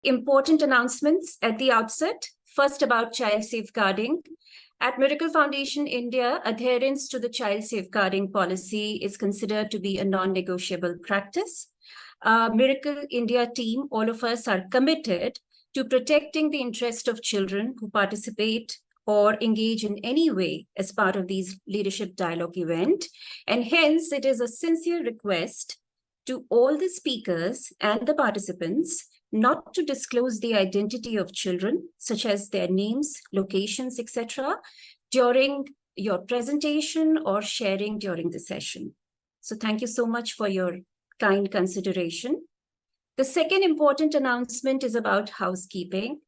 Important announcements at the outset. First, about child safeguarding. At Miracle Foundation India, adherence to the child safeguarding policy is considered to be a non-negotiable practice. Miracle India team, all of us are committed to protecting the interest of children who participate or engage in any way as part of these leadership dialogue event. And hence, it is a sincere request to all the speakers and the participants not to disclose the identity of children, such as their names, locations, etc., during your presentation or sharing during the session. So thank you so much for your kind consideration. The second important announcement is about housekeeping.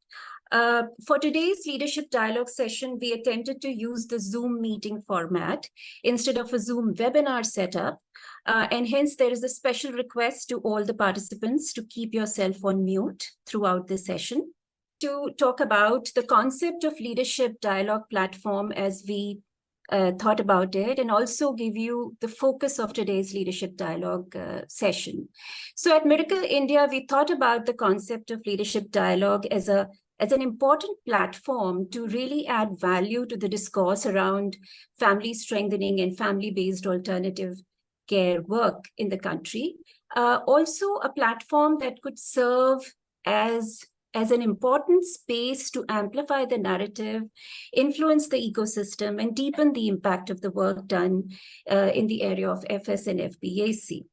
For today's leadership dialogue session, we attempted to use the Zoom meeting format instead of a Zoom webinar setup. And hence, there is a special request to all the participants to keep yourself on mute throughout the session. To talk about the concept of leadership dialogue platform as we thought about it, and also give you the focus of today's leadership dialogue session. So at Miracle India, we thought about the concept of leadership dialogue as an important platform to really add value to the discourse around family strengthening and family-based alternative care work in the country. Also a platform that could serve as an important space to amplify the narrative, influence the ecosystem, and deepen the impact of the work done in the area of FS and F-BAC.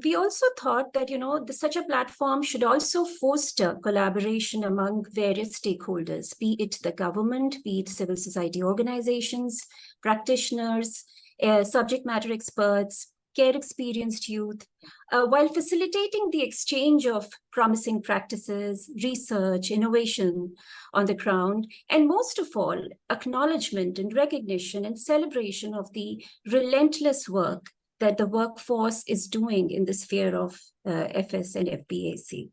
We also thought that, such a platform should also foster collaboration among various stakeholders, be it the government, be it civil society organizations, practitioners, subject matter experts, care experienced youth, while facilitating the exchange of promising practices, research, innovation on the ground, and most of all, acknowledgement and recognition and celebration of the relentless work that the workforce is doing in the sphere of FS and F-BAC.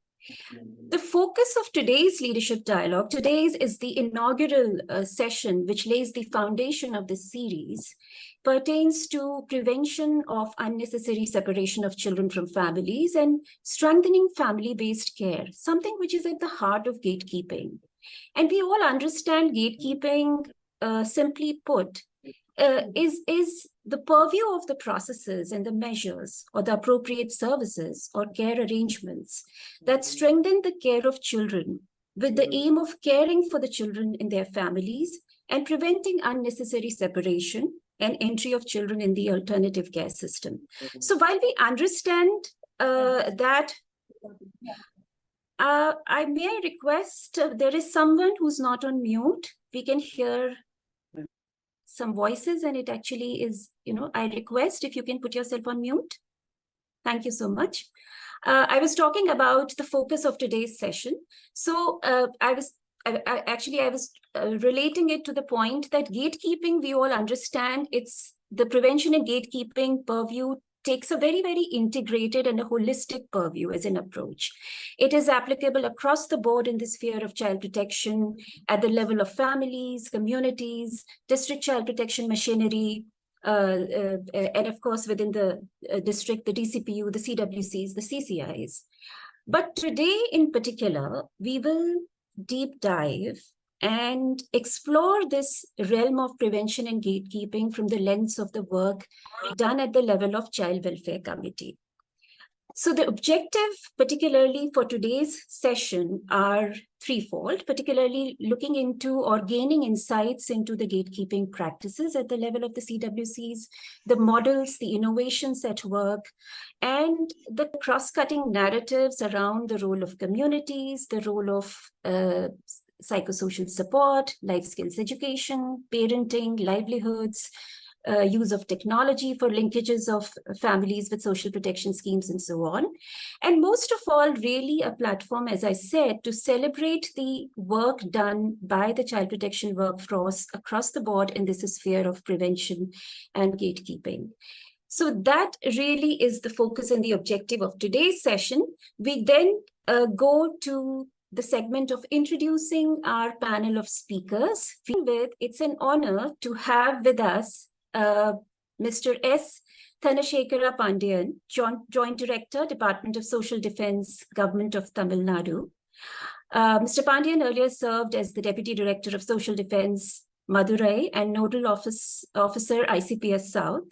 The focus of today's leadership dialogue, today's is the inaugural session, which lays the foundation of this series, pertains to prevention of unnecessary separation of children from families and strengthening family-based care, something which is at the heart of gatekeeping. And we all understand gatekeeping, simply put, is the purview of the processes and the measures or the appropriate services or care arrangements that strengthen the care of children with the aim of caring for the children in their families and preventing unnecessary separation and entry of children in the alternative care system. So while we understand that, I may request, there is someone who's not on mute. We can hear some voices and it actually is, I request if you can put yourself on mute. Thank you so much. I was talking about the focus of today's session. So I was relating it to the point that gatekeeping, we all understand it's the prevention and gatekeeping purview takes a very, very integrated and a holistic purview as an approach. It is applicable across the board in the sphere of child protection at the level of families, communities, district child protection machinery, and of course within the district, the DCPU, the CWCs, the CCIs. But today in particular, we will deep dive and explore this realm of prevention and gatekeeping from the lens of the work done at the level of Child Welfare Committee. So the objective, particularly for today's session, are threefold, particularly looking into or gaining insights into the gatekeeping practices at the level of the CWCs, the models, the innovations at work, and the cross-cutting narratives around the role of communities, the role of psychosocial support, life skills education, parenting, livelihoods, use of technology for linkages of families with social protection schemes and so on. And most of all, really a platform, as I said, to celebrate the work done by the child protection workforce across the board in this sphere of prevention and gatekeeping. So that really is the focus and the objective of today's session. We then go to the segment of introducing our panel of speakers. It's an honor to have with us Mr. S. Thanashekara Pandian, Joint Director, Department of Social Defense, Government of Tamil Nadu. Mr. Pandian earlier served as the Deputy Director of Social Defense, Madurai, and Nodal Officer, ICPS South.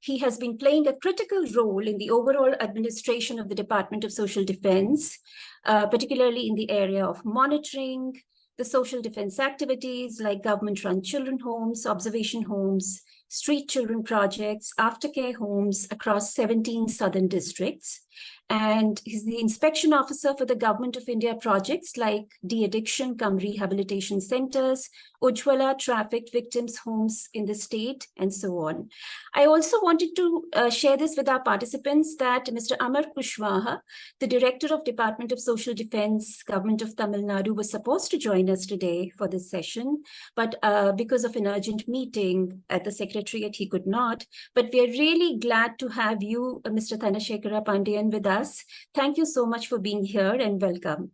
He has been playing a critical role in the overall administration of the Department of Social Defense, particularly in the area of monitoring the social defense activities like government-run children homes, observation homes, street children projects, aftercare homes across 17 southern districts. And he's the inspection officer for the Government of India projects like de-addiction cum rehabilitation centers, Ujjwala trafficked victims' homes in the state, and so on. I also wanted to share this with our participants that Mr. Amar Kushwaha, the Director of Department of Social Defense, Government of Tamil Nadu, was supposed to join us today for this session, but because of an urgent meeting at the Secretariat, he could not. But we are really glad to have you, Mr. Thanashekara Pandian, with us. Thank you so much for being here and welcome.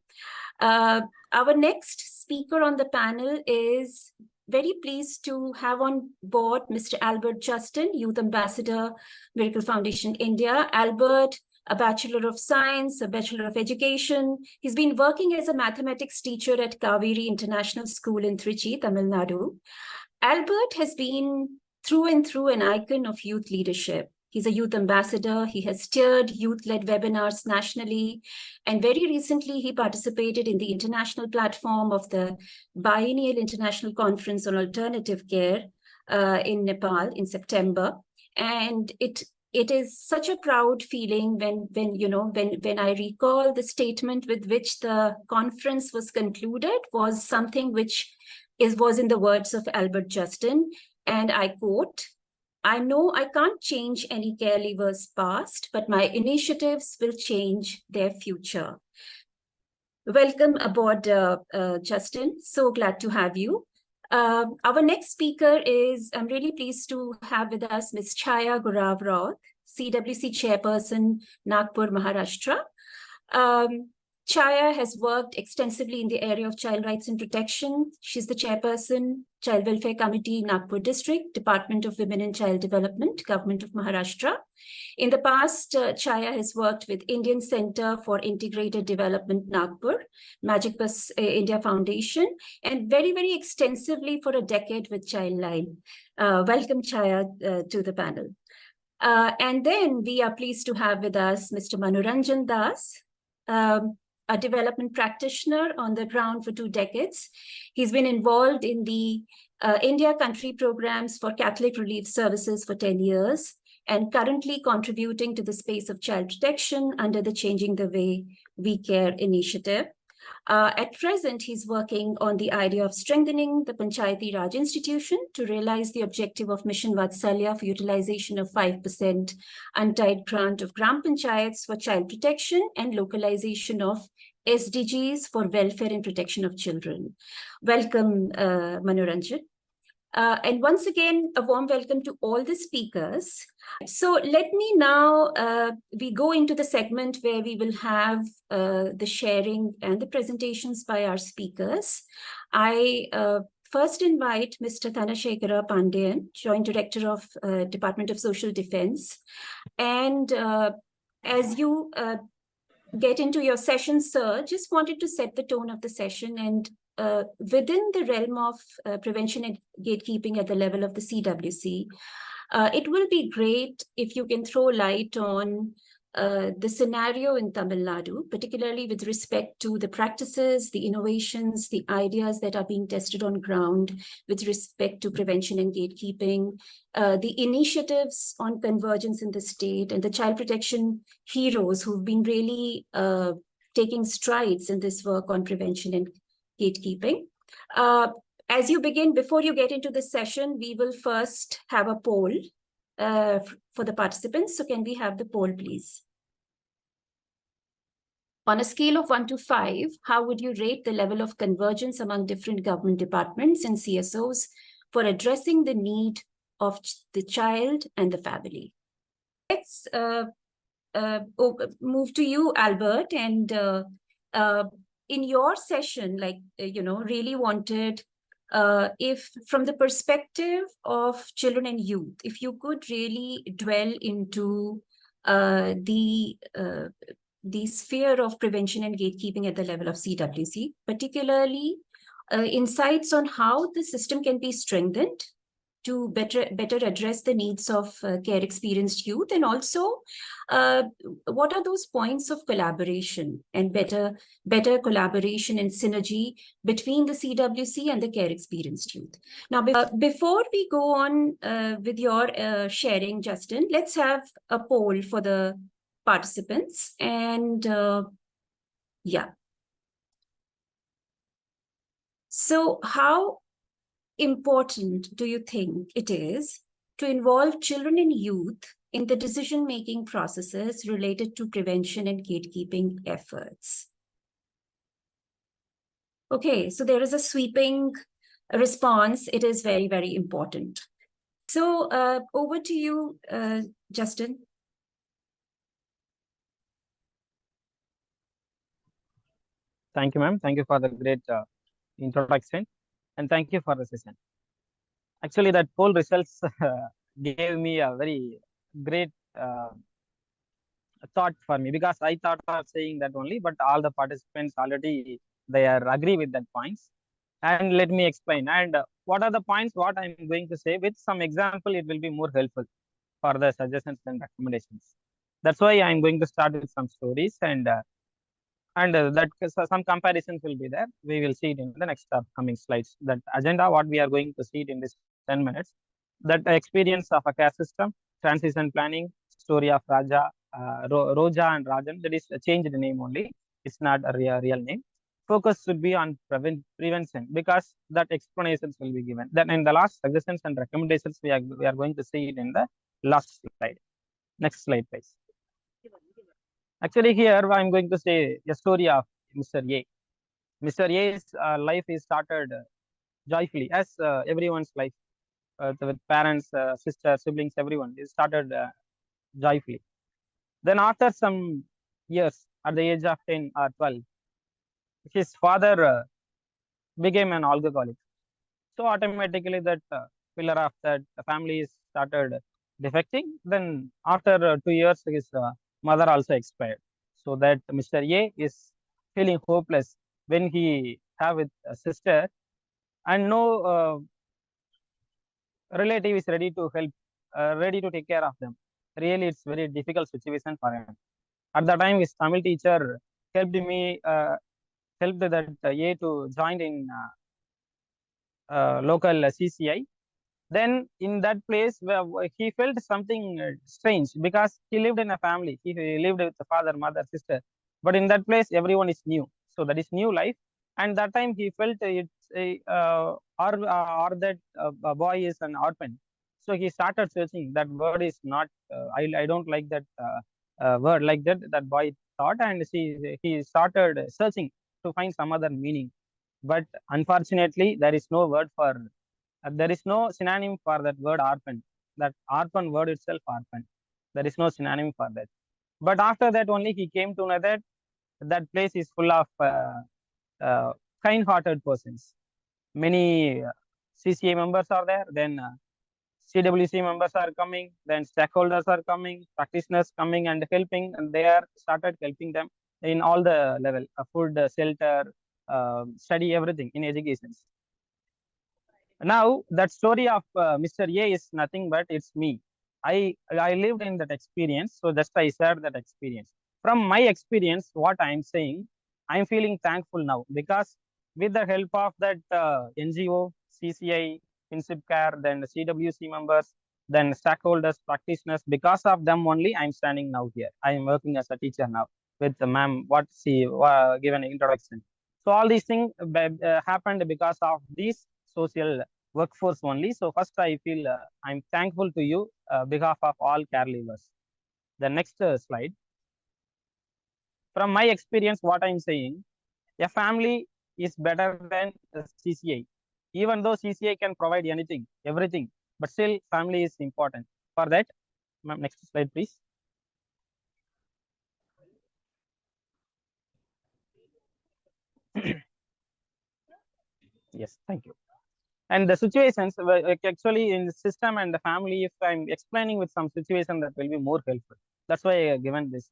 Our next speaker on the panel is very pleased to have on board Mr. Albert Justin, Youth Ambassador, Miracle Foundation India. Albert, a Bachelor of Science, a Bachelor of Education. He's been working as a mathematics teacher at Kaveri International School in Trichy, Tamil Nadu. Albert has been through and through an icon of youth leadership. He's a youth ambassador. He has steered youth-led webinars nationally. And very recently, he participated in the international platform of the Biennial International Conference on Alternative Care in Nepal in September. And it is such a proud feeling when I recall the statement with which the conference was concluded was something which was in the words of Albert Justin. And I quote, "I know I can't change any caregiver's past, but my initiatives will change their future." Welcome aboard, Justin. So glad to have you. Our next speaker is, I'm really pleased to have with us Ms. Chaya Gaurav Raut, CWC Chairperson, Nagpur, Maharashtra. Chaya has worked extensively in the area of child rights and protection. She's the chairperson, Child Welfare Committee, Nagpur District, Department of Women and Child Development, Government of Maharashtra. In the past, Chaya has worked with Indian Center for Integrated Development, Nagpur, Magic Bus India Foundation, and very, very extensively for a decade with Childline. Welcome, Chaya, to the panel. And then we are pleased to have with us Mr. Manoranjan Das, a development practitioner on the ground for 2 decades. He's been involved in the India country programs for Catholic Relief Services for 10 years and currently contributing to the space of child protection under the Changing the Way We Care initiative. At present, he's working on the idea of strengthening the Panchayati Raj institution to realize the objective of Mission Vatsalya for utilization of 5% untied grant of Gram Panchayats for child protection and localization of SDGs for welfare and protection of children. Welcome, Manoranjan. And once again, a warm welcome to all the speakers. So let me now, we go into the segment where we will have the sharing and the presentations by our speakers. I first invite Mr. Thanashekara Pandian, Joint Director of Department of Social Defense. And as you get into your session, sir, just wanted to set the tone of the session and within the realm of prevention and gatekeeping at the level of the CWC, it will be great if you can throw light on the scenario in Tamil Nadu, particularly with respect to the practices, the innovations, the ideas that are being tested on ground with respect to prevention and gatekeeping, the initiatives on convergence in the state, and the child protection heroes who've been really taking strides in this work on prevention and gatekeeping. As you begin, before you get into the session, we will first have a poll for the participants. So can we have the poll, please? On a scale of 1 to 5, how would you rate the level of convergence among different government departments and CSOs for addressing the need of the child and the family? Let's move to you, Albert. And in your session, really wanted, if from the perspective of children and youth, if you could really dwell into the the sphere of prevention and gatekeeping at the level of CWC, particularly insights on how the system can be strengthened to better address the needs of care experienced youth, and also what are those points of collaboration and better collaboration and synergy between the CWC and the care experienced youth. Now, before we go on with your sharing, Justin, let's have a poll for the participants. And yeah. So how important do you think it is to involve children and youth in the decision-making processes related to prevention and gatekeeping efforts? Okay, so there is a sweeping response. It is very, very important. So over to you, Justin. Thank you, ma'am. Thank you for the great introduction, and thank you for the session. Actually, that poll results gave me a very great thought for me, because I thought of saying that only, but all the participants already they are agree with that points. And let me explain. And what are the points? What I'm going to say with some example, it will be more helpful for the suggestions and recommendations. That's why I'm going to start with some stories, and that some comparisons will be there. We will see it in the next upcoming slides. That agenda, what we are going to see it in this 10 minutes. That experience of a care system, transition planning, story of Raja, Roja and Rajan. That is a changed name only. It's not a real name. Focus should be on prevention, because that explanations will be given. Then in the last suggestions and recommendations, we are going to see it in the last slide. Next slide, please. Actually, here I'm going to say a story of Mr. A. Mr. A's life is started joyfully, as everyone's life with parents, sisters, siblings, everyone is started joyfully. Then after some years, at the age of 10 or 12, his father became an alcoholic. So automatically that pillar of that family is started defecting. Then after 2 years, his mother also expired. So that Mr. A is feeling hopeless when he have with a sister, and no relative is ready to help, ready to take care of them. Really, it's very difficult situation for him. At the time, his Tamil teacher helped me, helped that A to join in local CCI. Then in that place, where he felt something strange, because he lived in a family. He lived with the father, mother, sister. But in that place, everyone is new. So that is new life. And that time he felt it's or that boy is an orphan. So he started searching. That word is not, I don't like that word like that boy thought. And he started searching to find some other meaning. But unfortunately, there is no word for there is no synonym for that word orphan. That orphan word itself, orphan. There is no synonym for that. But after that only he came to know that that place is full of kind-hearted persons. Many CCA members are there. Then CWC members are coming. Then stakeholders are coming. Practitioners coming and helping. And they are started helping them in all the level, food, shelter, study, everything in education. Now that story of Mr. A is nothing but it's me. I lived in that experience, so just I shared that experience. From my experience, what I'm saying, I'm feeling thankful now, because with the help of that NGO, CCI, Princip Care, then the CWC members, then stakeholders, practitioners, because of them only I'm standing now here. I am working as a teacher now with the ma'am. What she given introduction. So all these things happened because of these social workforce only. So first I feel I'm thankful to you behalf of all care leavers. The next slide. From my experience, what I'm saying, a family is better than CCI. Even though CCI can provide anything, everything, but still family is important. For that, next slide, please. Yes, thank you. And the situations actually in the system and the family, if I'm explaining with some situation, that will be more helpful. That's why I given this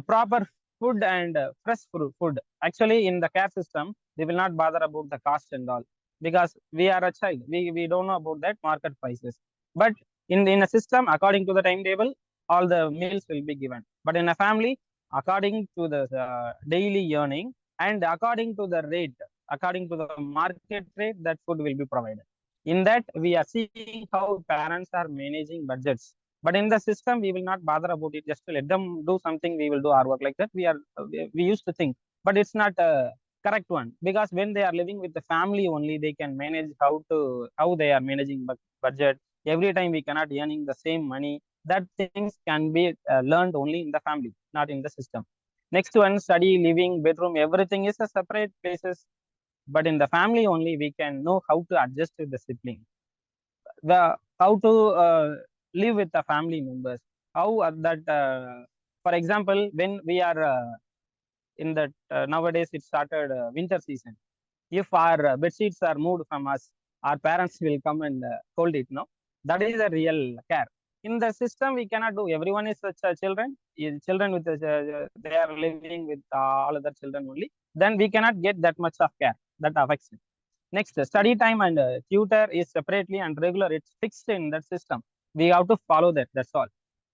proper food and fresh food. Actually, in the care system, they will not bother about the cost and all, because we are a child. We don't know about that market prices. But in a system, according to the timetable, all the meals will be given. But in a family, according to the daily earning and according to the rate, according to the market rate, that food will be provided. In that, we are seeing how parents are managing budgets. But in the system, we will not bother about it. Just to let them do something, we will do our work like that. We used to think, but it's not a correct one, because when they are living with the family only, they can manage how they are managing budget. Every time we cannot earning the same money. That things can be learned only in the family, not in the system. Next one, study, living, bedroom, everything is a separate places. But in the family only, we can know how to adjust with the sibling, the how to live with the family members, how that for example, when we are in that nowadays it started winter season. If our bed sheets are moved from us, our parents will come and hold it. No, that is a real care. In the system, we cannot do. Everyone is such children. Children with they are living with all other children only. Then we cannot get that much of care. That affects it. Next, study time and tutor is separately and regular. It's fixed in that system. We have to follow that. That's all.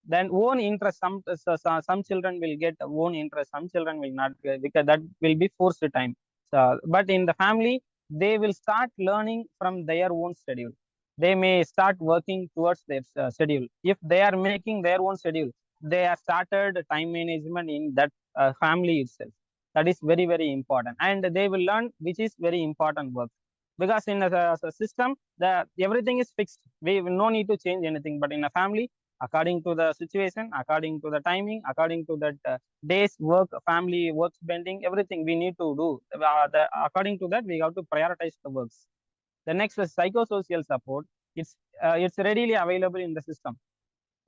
Then own interest. Some children will get own interest. Some children will not get, because that will be forced time. So, but in the family, they will start learning from their own schedule. They may start working towards their schedule. If they are making their own schedule, they have started time management in that family itself. That is very, very important. And they will learn which is very important work. Because in a system, everything is fixed. We will no need to change anything. But in a family, according to the situation, according to the timing, according to that day's work, family work spending, everything we need to do. According to that, we have to prioritize the works. The next is psychosocial support. It's readily available in the system.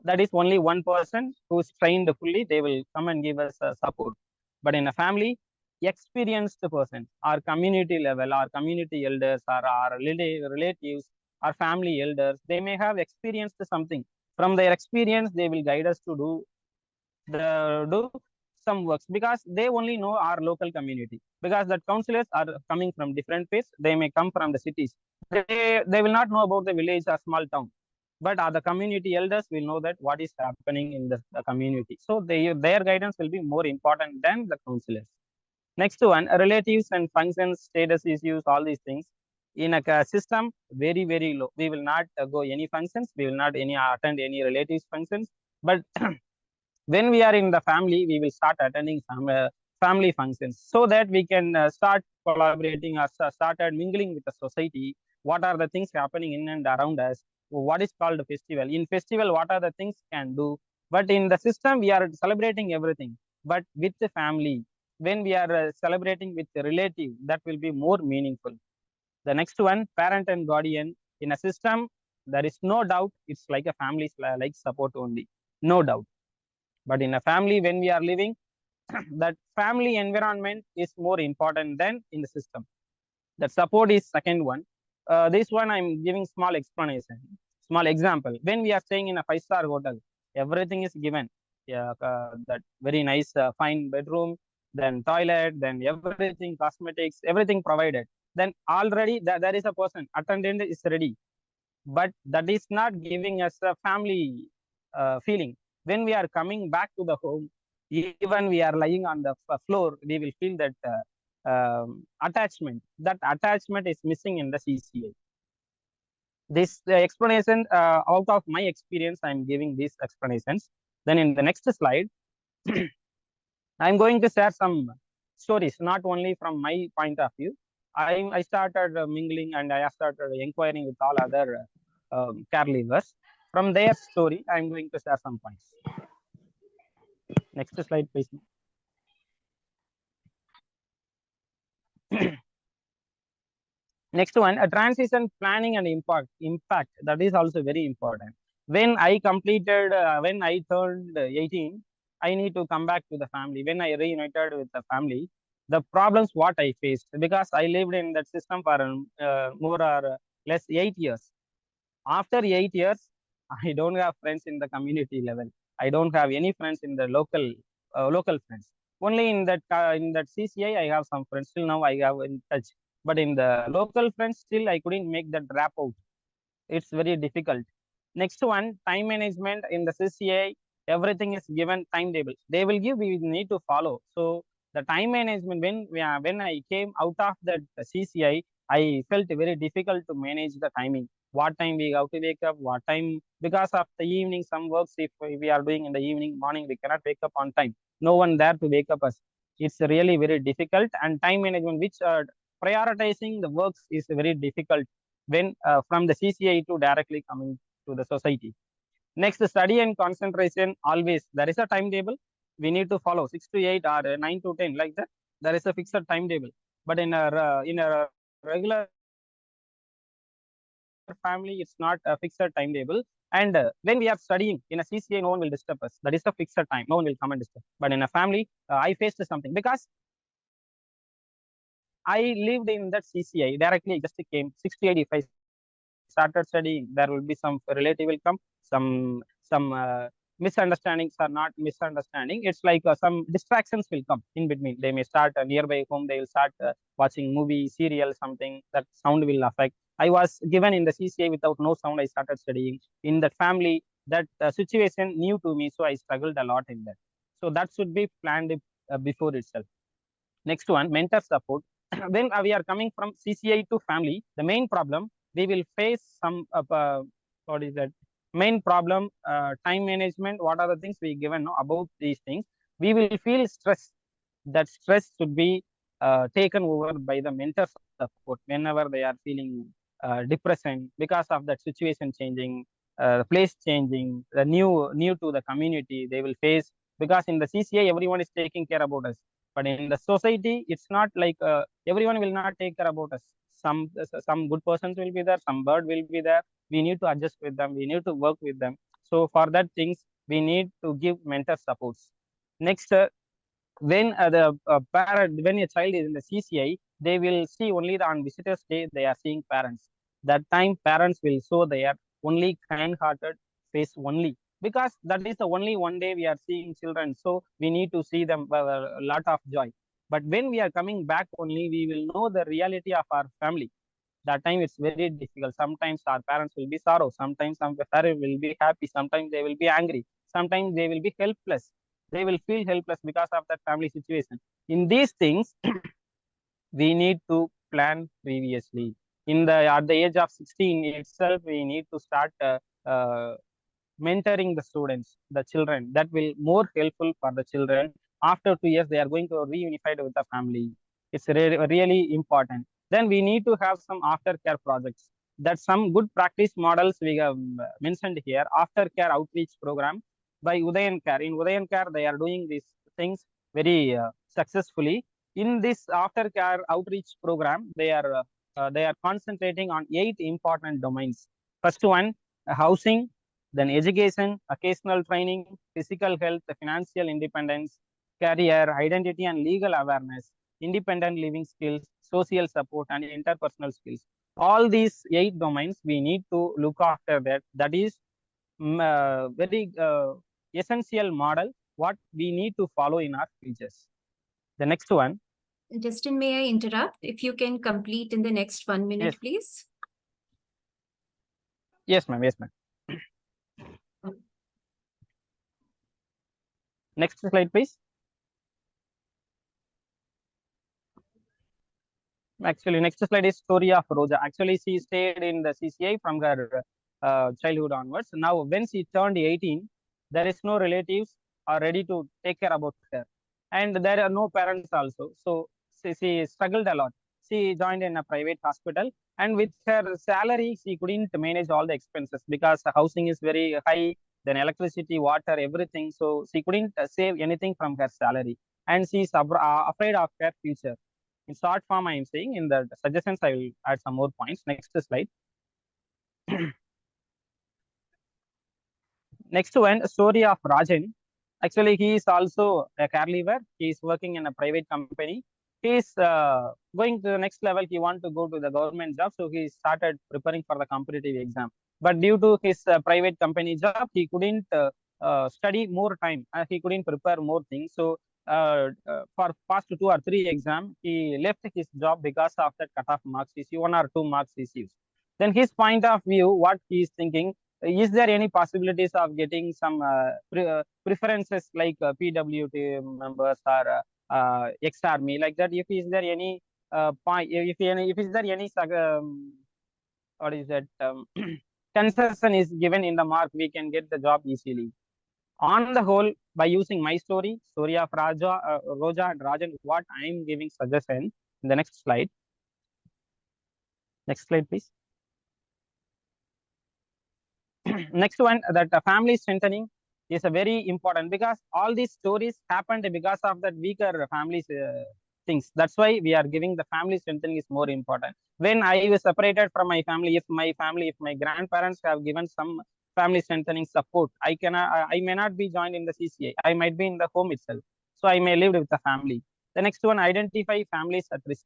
That is only one person who is trained fully. They will come and give us support. But in a family, experienced person, our community level, our community elders, or our relatives, our family elders, they may have experienced something. From their experience, they will guide us to do some works, because they only know our local community. Because the counselors are coming from different places. They may come from the cities. They will not know about the village or small town. But the community elders will know that what is happening in the community. So their guidance will be more important than the counselors. Next one, relatives and functions, status issues, all these things. In a system, very, very low. We will not go any functions. We will not attend any relatives functions. But when we are in the family, we will start attending some family functions, so that we can start collaborating or started mingling with the society. What are the things happening in and around us? What is called a festival? In festival, what are the things can do? But in the system, we are celebrating everything. But with the family, when we are celebrating with the relative, that will be more meaningful. The next one, parent and guardian. In a system, there is no doubt. It's like a family like support only, no doubt. But in a family, when we are living, that family environment is more important than in the system. That support is second one. This one I'm giving small explanation, small example. When we are staying in a 5-star hotel, everything is given. Yeah, that very nice, fine bedroom, then toilet, then everything, cosmetics, everything provided. Then already there is a person, attendant is ready. But that is not giving us a family feeling. When we are coming back to the home, even we are lying on the floor, we will feel that attachment. That attachment is missing in the CCA. This explanation, out of my experience, I'm giving these explanations. Then in the next slide, I'm going to share some stories, not only from my point of view. I started mingling, and I started inquiring with all other caregivers. From their story, I'm going to share some points. Next slide, please. Next one, a transition planning and impact. That is also very important. When I completed, when I turned 18, I need to come back to the family. When I reunited with the family, the problems what I faced, because I lived in that system for more or less 8 years. After 8 years, I don't have friends in the community level. I don't have any friends in the local local friends. Only in that CCI, I have some friends. Still now I have in touch. But in the local friends, still I couldn't make that wrap out. It's very difficult. Next one, time management in the CCI, everything is given timetable. They will give, we need to follow. So the time management, when I came out of that CCI, I felt very difficult to manage the timing. What time we have to wake up, what time, because of the evening, some works, if we are doing in the evening, morning, we cannot wake up on time. No one there to wake up us. It's really very difficult. And time management, which prioritizing the works is very difficult when from the CCI to directly coming to the society. Next, study and concentration, always there is a timetable. We need to follow 6 to 8 or 9 to 10, like that. There is a fixed timetable. But in a regular family, it's not a fixed timetable. And when we are studying in a CCA, no one will disturb us. That is a fixed time. No one will come and disturb. But in a family, I faced something because I lived in that CCI directly. Just came 6 to 8. If I started studying, there will be some relative will come, some misunderstandings are not misunderstanding. It's like some distractions will come in between. They may start nearby home. They will start watching movie, serial, something. That sound will affect. I was given in the CCA without no sound. I started studying in that family. That situation new to me, so I struggled a lot in that. So that should be planned before itself. Next one, mentor support. When we are coming from CCI to family, the main problem, we will face some, what is that? Main problem, time management. What are the things we given about these things? We will feel stress. That stress should be taken over by the mentor support whenever they are feeling depression because of that situation changing, place changing, the new to the community they will face. Because in the CCI, everyone is taking care about us. But in the society, it's not like everyone will not take care about us. Some good persons will be there, some bad will be there. We need to adjust with them. We need to work with them. So for that things, we need to give mentor supports. Next, when when a child is in the CCI, they will see only on visitors day they are seeing parents. That time parents will show their only kind-hearted face only, because that is the only one day we are seeing children. So we need to see them a lot of joy. But when we are coming back only, we will know the reality of our family. That time it's very difficult. Sometimes our parents will be sorrow. Sometimes some parents will be happy. Sometimes they will be angry. Sometimes they will be helpless. They will feel helpless because of that family situation. In these things, we need to plan previously. At the age of 16 itself, we need to start mentoring the students, the children. That will more helpful for the children. After 2 years, they are going to reunified with the family. It's really important. Then we need to have some aftercare projects. That some good practice models we have mentioned here. Aftercare outreach program by Udayan Care. In Udayan Care, they are doing these things very successfully. In this aftercare outreach program, they are concentrating on 8 important domains. First one, housing, then education, occasional training, physical health, financial independence, career, identity and legal awareness, independent living skills, social support, and interpersonal skills. All these 8 domains, we need to look after that. That is very essential model what we need to follow in our futures. The next one. Justin, may I interrupt? If you can complete in the next 1 minute, Yes. please. Yes, ma'am. Yes, ma'am. Next slide, please. Actually, next slide is story of Roja. Actually, she stayed in the CCI from her childhood onwards. Now, when she turned 18, there is no relatives are ready to take care about her. And there are no parents also. So, she struggled a lot. She joined in a private hospital. And with her salary, she couldn't manage all the expenses because the housing is very high, then electricity, water, everything. So, she couldn't save anything from her salary. And she is afraid of her future. In short form, I am saying in the suggestions, I will add some more points. Next slide. Next one, story of Rajan. Actually, he is also a caregiver. He is working in a private company. He is going to the next level. He wants to go to the government job. So he started preparing for the competitive exam. But due to his private company job, he couldn't study more time. He couldn't prepare more things. So for past 2 or 3 exams, he left his job because of that cutoff marks. Is 1 or 2 marks received. Then his point of view, what he is thinking, is there any possibilities of getting some preferences like PWT members or ex-army like that? If is there any point, if is there any what is that concession is given in the mark, we can get the job easily. On the whole, by using my story of Roja and Rajan, what I am giving suggestion in the next slide. Next slide, please. Next one, that family strengthening is a very important, because all these stories happened because of that weaker families things. That's why we are giving the family strengthening is more important. When I was separated from my family, if my grandparents have given some family strengthening support, I may not be joined in the CCA. I might be in the home itself. So I may live with the family. The next one, identify families at risk.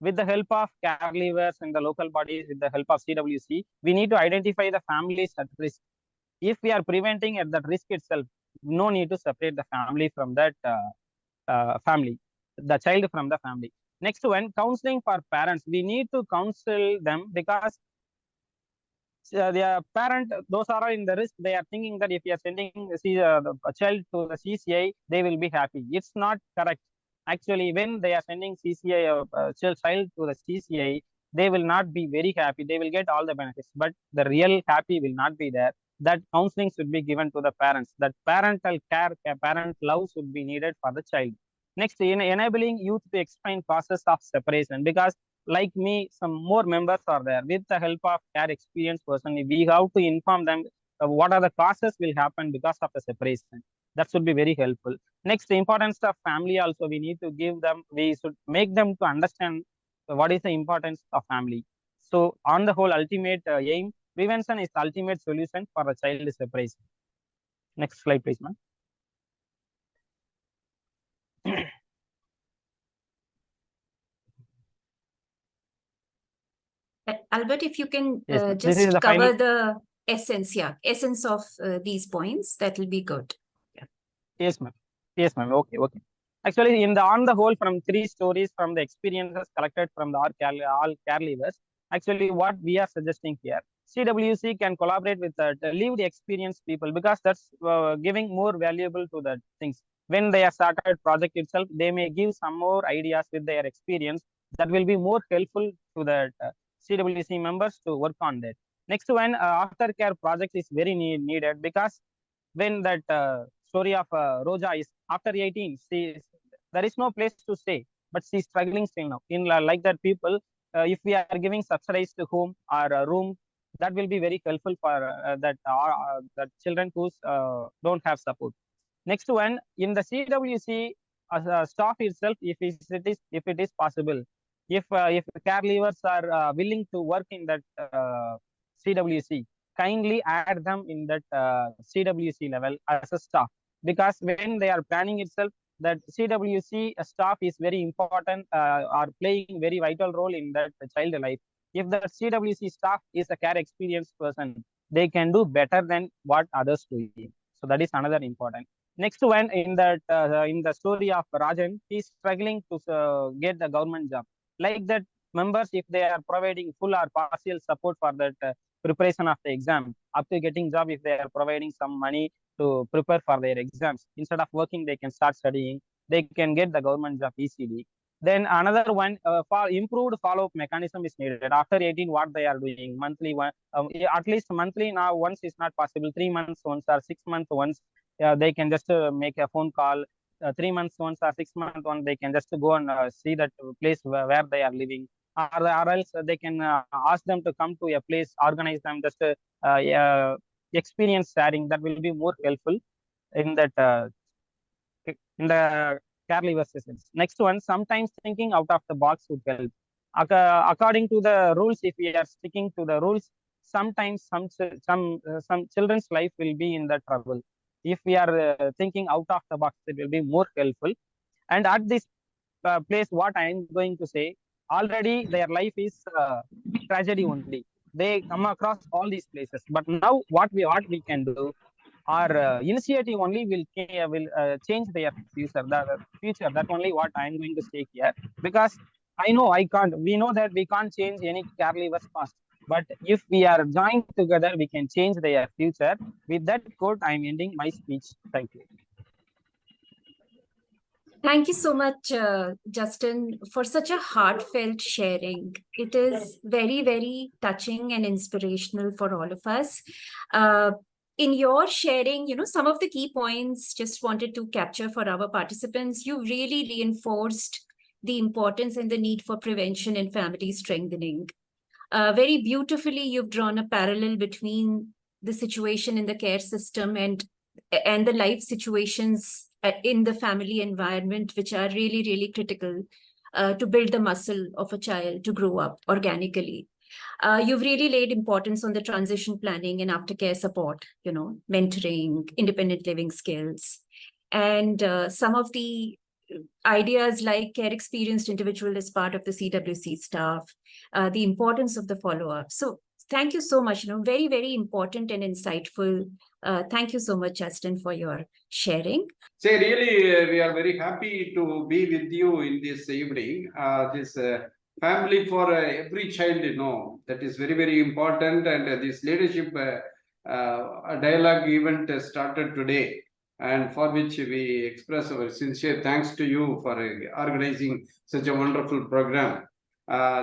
With the help of caregivers and the local bodies, with the help of CWC, we need to identify the families at risk. If we are preventing at that risk itself, no need to separate the family from that the child from the family. Next one, counseling for parents. We need to counsel them, because their parent, those are in the risk. They are thinking that if you are sending a child to the CCI, they will be happy. It's not correct. Actually, when they are sending CCI child to the CCI, they will not be very happy. They will get all the benefits, but the real happy will not be there. That counseling should be given to the parents. That parental care, parent love should be needed for the child. Next, in enabling youth to explain process of separation, because like me, some more members are there. With the help of care experienced person, we have to inform them what are the causes will happen because of the separation. That should be very helpful. Next, the importance of family also, we need to give them, we should make them to understand what is the importance of family. So on the whole, ultimate aim, prevention is the ultimate solution for the child separation. Next slide, please, ma'am. Albert, if you can Yes, just cover the essence of these points, that will be good. Yeah. Yes, ma'am. Yes, ma'am. Okay, okay. Actually, on the whole, from 3 stories, from the experiences collected from the all care leavers, actually what we are suggesting here, CWC can collaborate with the lived experienced people, because that's giving more valuable to the things. When they are started project itself, they may give some more ideas with their experience that will be more helpful to the CWC members to work on that. Next one, aftercare project is very needed, because when that story of Roja is after 18, there is no place to stay, but she's struggling still now. In like that people, if we are giving subsidized home or a room, that will be very helpful for that children who don't have support. Next one, in the CWC staff itself, if it is possible, if care leavers are willing to work in that CWC, kindly add them in that CWC level as a staff, because when they are planning itself, that CWC staff is very important, are playing very vital role in that child life. If the CWC staff is a care experienced person, they can do better than what others doing. So that is another important. Next one, in the story of Rajan, he is struggling to get the government job. Like that, members, if they are providing full or partial support for that preparation of the exam, up to getting job, if they are providing some money to prepare for their exams, instead of working, they can start studying. They can get the government job easily. Then another one, for improved follow-up mechanism is needed. After 18, what they are doing, monthly one, at least monthly now, once is not possible, 3 months once or 6 months once, they can just make a phone call. 3 months once or 6 months once, they can just go and see that place where they are living, or else they can ask them to come to a place, organize them, just experience sharing. That will be more helpful in that in the care leaver sessions. Next one, sometimes thinking out of the box would help. According to the rules, if we are sticking to the rules, sometimes some children's life will be in the trouble. If we are thinking out of the box, it will be more helpful. And at this place, what I am going to say, already their life is tragedy only. They come across all these places, but now what we can do, or initiative only will change their future. The future, that only what I am going to say here, because I know I can't. We know that we can't change any caregiver's past, but if we are joined together, we can change their future. With that quote, I am ending my speech. Thank you. Thank you so much, Justin, for such a heartfelt sharing. It is very, very touching and inspirational for all of us. In your sharing, some of the key points just wanted to capture for our participants. You really reinforced the importance and the need for prevention and family strengthening. Very beautifully, you've drawn a parallel between the situation in the care system and the life situations in the family environment, which are really, really critical to build the muscle of a child to grow up organically. You've really laid importance on the transition planning and aftercare support, mentoring, independent living skills. And some of the ideas like care experienced individual as part of the CWC staff, the importance of the follow-up. So thank you so much, very, very important and insightful. Thank you so much, Justin, for your sharing. So really, we are very happy to be with you in this evening. This family for every child, that is very, very important. And this leadership dialogue event started today, and for which we express our sincere thanks to you for organizing such a wonderful program.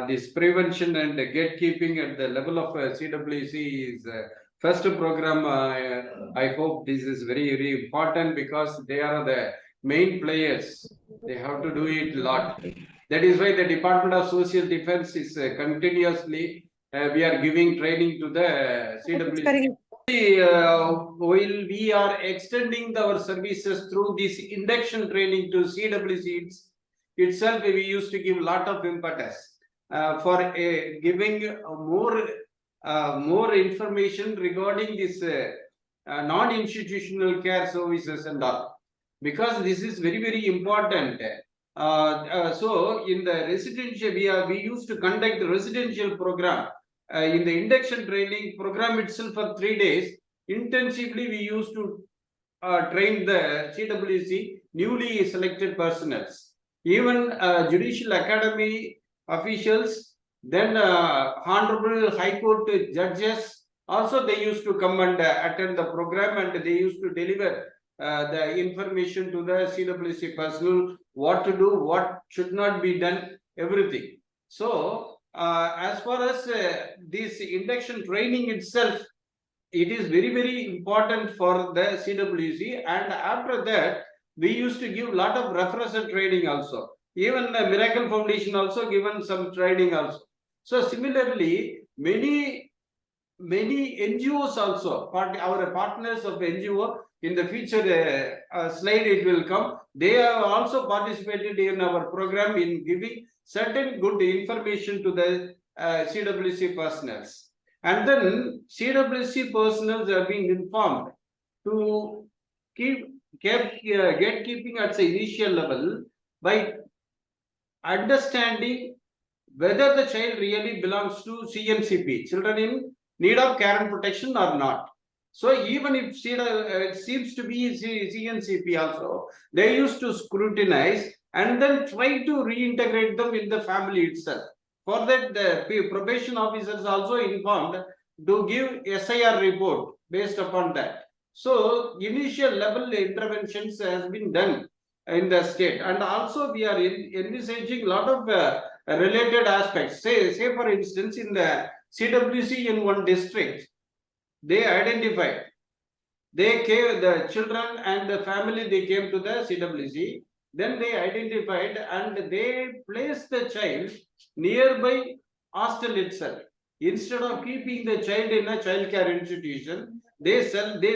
This prevention and gatekeeping at the level of CWC is first program. I hope this is very, very important because they are the main players. They have to do it a lot. That is why the Department of Social Defense is continuously, we are giving training to the CWC. While we are extending our services through this induction training to CWC itself, we used to give a lot of impetus for giving more information regarding this non-institutional care services and all, because this is very, very important. So in the residential, we used to conduct the residential program. In the induction training program itself for 3 days, intensively we used to train the CWC newly selected personnel. Even Judicial Academy officials, then Honorable High Court judges, also they used to come and attend the program, and they used to deliver the information to the CWC personnel, what to do, what should not be done, everything. So as far as this induction training itself, it is very, very important for the CWC. And after that, we used to give a lot of refresher training also. Even the Miracle Foundation also given some training also. So similarly, many NGOs also, our partners of NGO, in the future slide it will come, they have also participated in our program in giving certain good information to the CWC personnel. And then CWC personnel are being informed to keep gatekeeping at the initial level by understanding whether the child really belongs to CNCP, children in need of care and protection, or not. So even if it seems to be CNCP also, they used to scrutinize and then try to reintegrate them in the family itself. For that, the probation officers also informed to give SIR report based upon that. So initial level interventions has been done in the state, and also we are envisaging a lot of related aspects. Say for instance, in the CWC in one district, they identified, they came, the children and the family, they came to the CWC, then they identified and they placed the child nearby hostel itself. Instead of keeping the child in a child care institution, they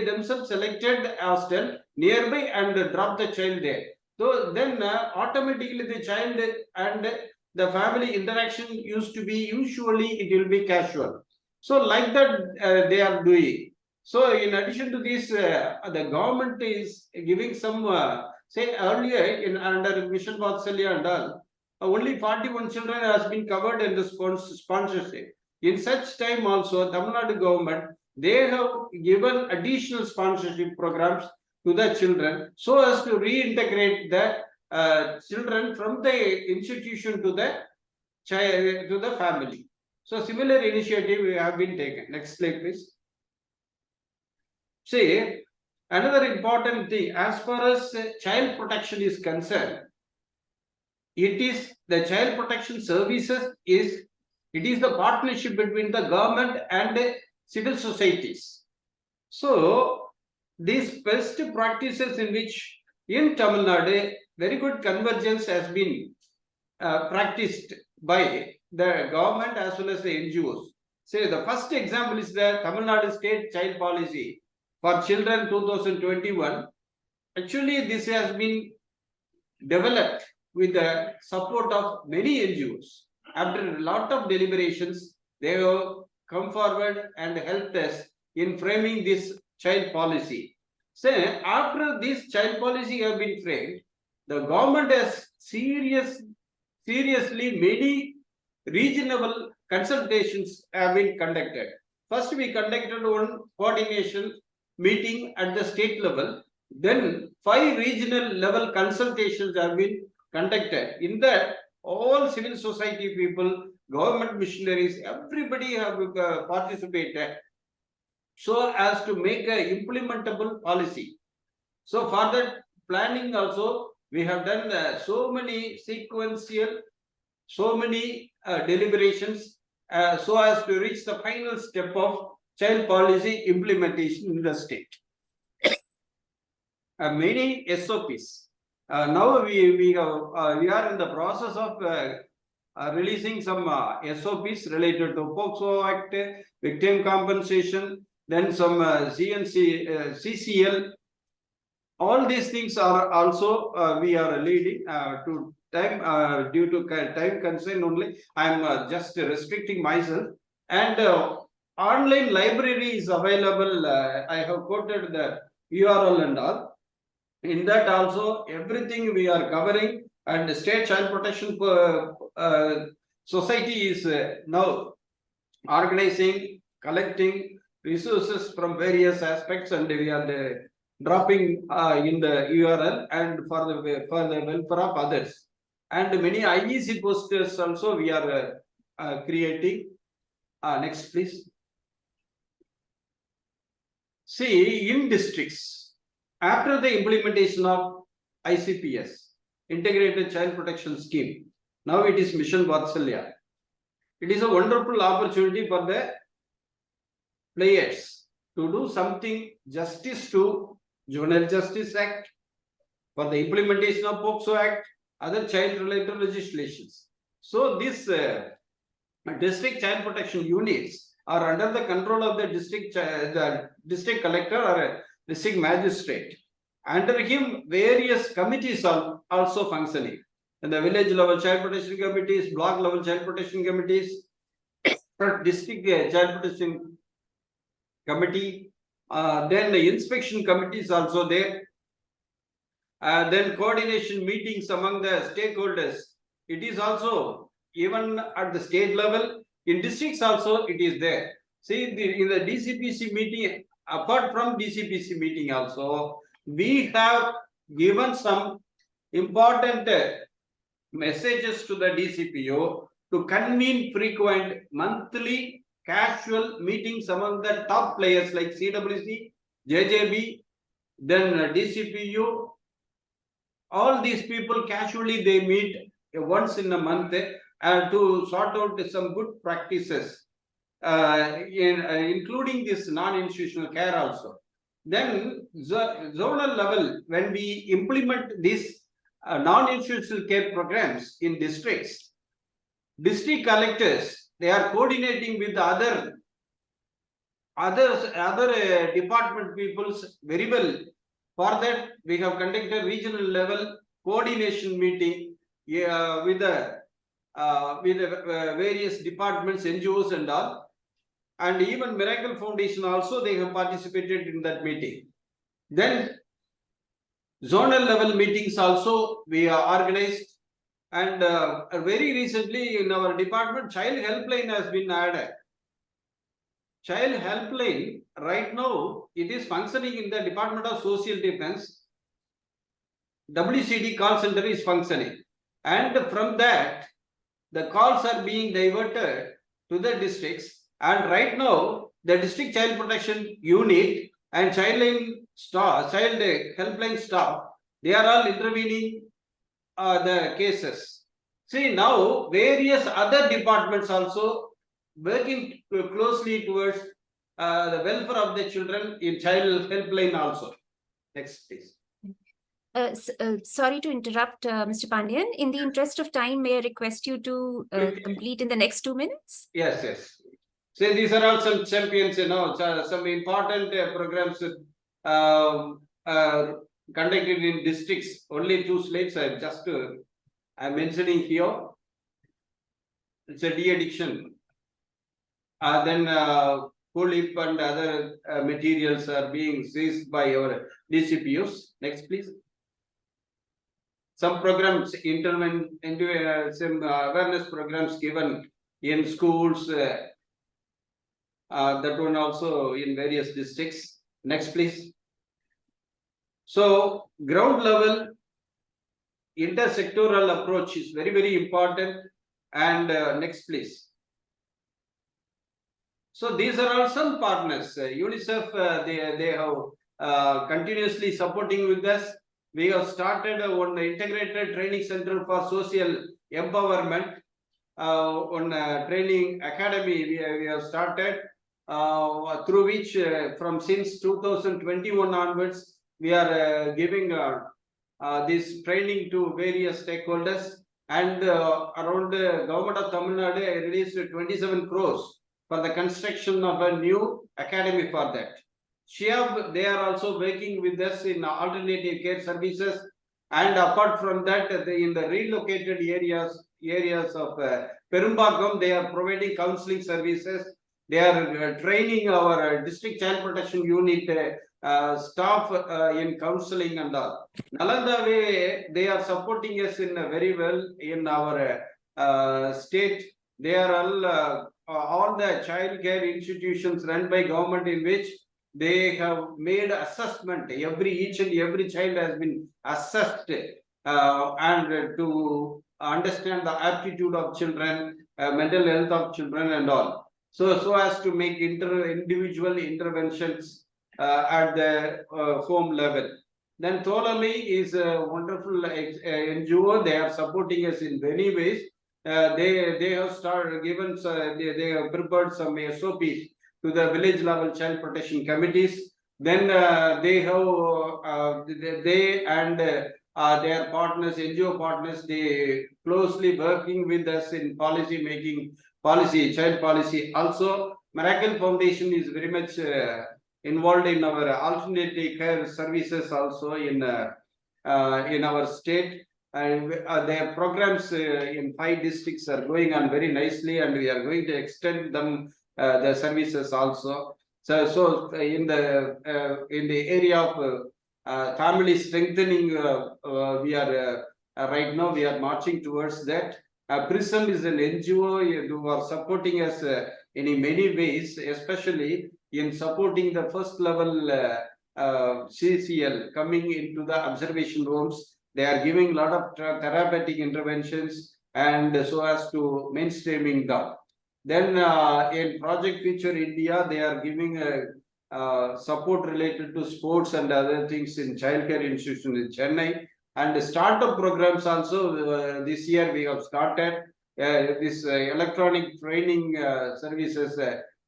themselves selected a hostel nearby and dropped the child there. So then automatically the child and the family interaction used to be, usually it will be casual. So like that they are doing. So in addition to this, the government is giving some, say earlier under Mission Vatsalya and all, only 41 children has been covered in the sponsorship. In such time also, Tamil Nadu government, they have given additional sponsorship programs to the children so as to reintegrate the children from the institution to the child, to the family. So similar initiative have been taken. Next slide, please. See, another important thing, as far as child protection is concerned, it is the child protection services is, it is the partnership between the government and the civil societies. So these best practices in which in Tamil Nadu, very good convergence has been practiced by the government as well as the NGOs. Say the first example is the Tamil Nadu State Child Policy for Children 2021. Actually, this has been developed with the support of many NGOs. After a lot of deliberations, they have come forward and helped us in framing this child policy. So after this child policy have been framed, the government has seriously many regional consultations have been conducted. First, we conducted one coordination meeting at the state level. Then 5 regional level consultations have been conducted. In that, all civil society people, government missionaries, everybody have participated so as to make a implementable policy. So for that planning also, we have done so many sequential, so many deliberations so as to reach the final step of child policy implementation in the state. Many SOPs. Now we are in the process of releasing some SOPs related to POCSO Act, victim compensation, then some CCL. All these things are also we are leading to time due to time constraint only. I am just restricting myself. And online library is available. I have quoted the URL and all. In that also, everything we are covering, and the State Child Protection Society is now organizing, collecting resources from various aspects, and we are dropping in the URL and for the welfare of others. And many IEC posters also we are creating. Next, please. See, in districts, after the implementation of ICPS, Integrated Child Protection Scheme, now it is Mission Vatsalya. It is a wonderful opportunity for the players to do something justice to Juvenile Justice Act, for the implementation of POCSO Act, other child-related legislations. So this district child protection units are under the control of the district collector or district magistrate. Under him, various committees are also functioning. And the village level child protection committees, block level child protection committees, district child protection committee, then the inspection committees also there. Then coordination meetings among the stakeholders. It is also even at the state level, in districts also it is there. See, in the DCPC meeting, apart from DCPC meeting also, we have given some important messages to the DCPO to convene frequent monthly casual meetings among the top players like CWC, JJB, then DCPU. All these people casually they meet once in a month to sort out some good practices, including this non-institutional care also. Then zonal level, when we implement these non-institutional care programs in districts, district collectors, they are coordinating with other department peoples very well. For that, we have conducted regional level coordination meeting with the various departments, NGOs and all. And even Miracle Foundation also, they have participated in that meeting. Then zonal level meetings also we are organized. And very recently in our department, child helpline has been added. Child helpline, right now, it is functioning in the Department of Social Defense. WCD call center is functioning. And from that, the calls are being diverted to the districts. And right now, the district child protection unit and child helpline staff, they are all intervening the cases. See, now various other departments also working closely towards the welfare of the children in child helpline also. Next, please. Sorry to interrupt, Mr. Pandian. In the interest of time, may I request you to complete in the next 2 minutes? Yes, yes. So these are all some champions, some important programs conducted in districts. Only 2 slides I'm mentioning here. It's a de-addiction. Then COLIP and other materials are being seized by our DCPUs. Next, please. Some programs intervene into some awareness programs given in schools. That one also in various districts. Next, please. So, ground level intersectoral approach is very, very important. And next, please. So these are all some partners. UNICEF, they have continuously supporting with us. We have started one integrated training center for social empowerment. On training academy, we have started through which from since 2021 onwards, we are giving this training to various stakeholders. And around government of Tamil Nadu released 27 crores for the construction of a new academy for that. SHIAB, they are also working with us in alternative care services. And apart from that, in the relocated areas of Perumbagam, they are providing counseling services. They are training our district child protection unit staff in counseling and all. Nalanda, they are supporting us in very well in our state. They are all the child care institutions run by government in which they have made assessment. Each and every child has been assessed and to understand the aptitude of children, mental health of children and all. So as to make individual interventions at the home level. Then Tolami is a wonderful NGO. They are supporting us in many ways. They have started given they have prepared some SOPs to the village level child protection committees. Then they have they and their partners, NGO partners, they closely working with us in policy making, child policy. Also, Miracle Foundation is very much involved in our alternative care services also in our state. And their programs in 5 districts are going on very nicely, and we are going to extend them the services also. So in the area of family strengthening, we are right now we are marching towards that. PRISM is an NGO who are supporting us in many ways, especially in supporting the first level CCL coming into the observation rooms. They are giving a lot of therapeutic interventions and so as to mainstreaming them. Then in Project Future India, they are giving support related to sports and other things in childcare institutions in Chennai. And startup programs also this year we have started this electronic training services,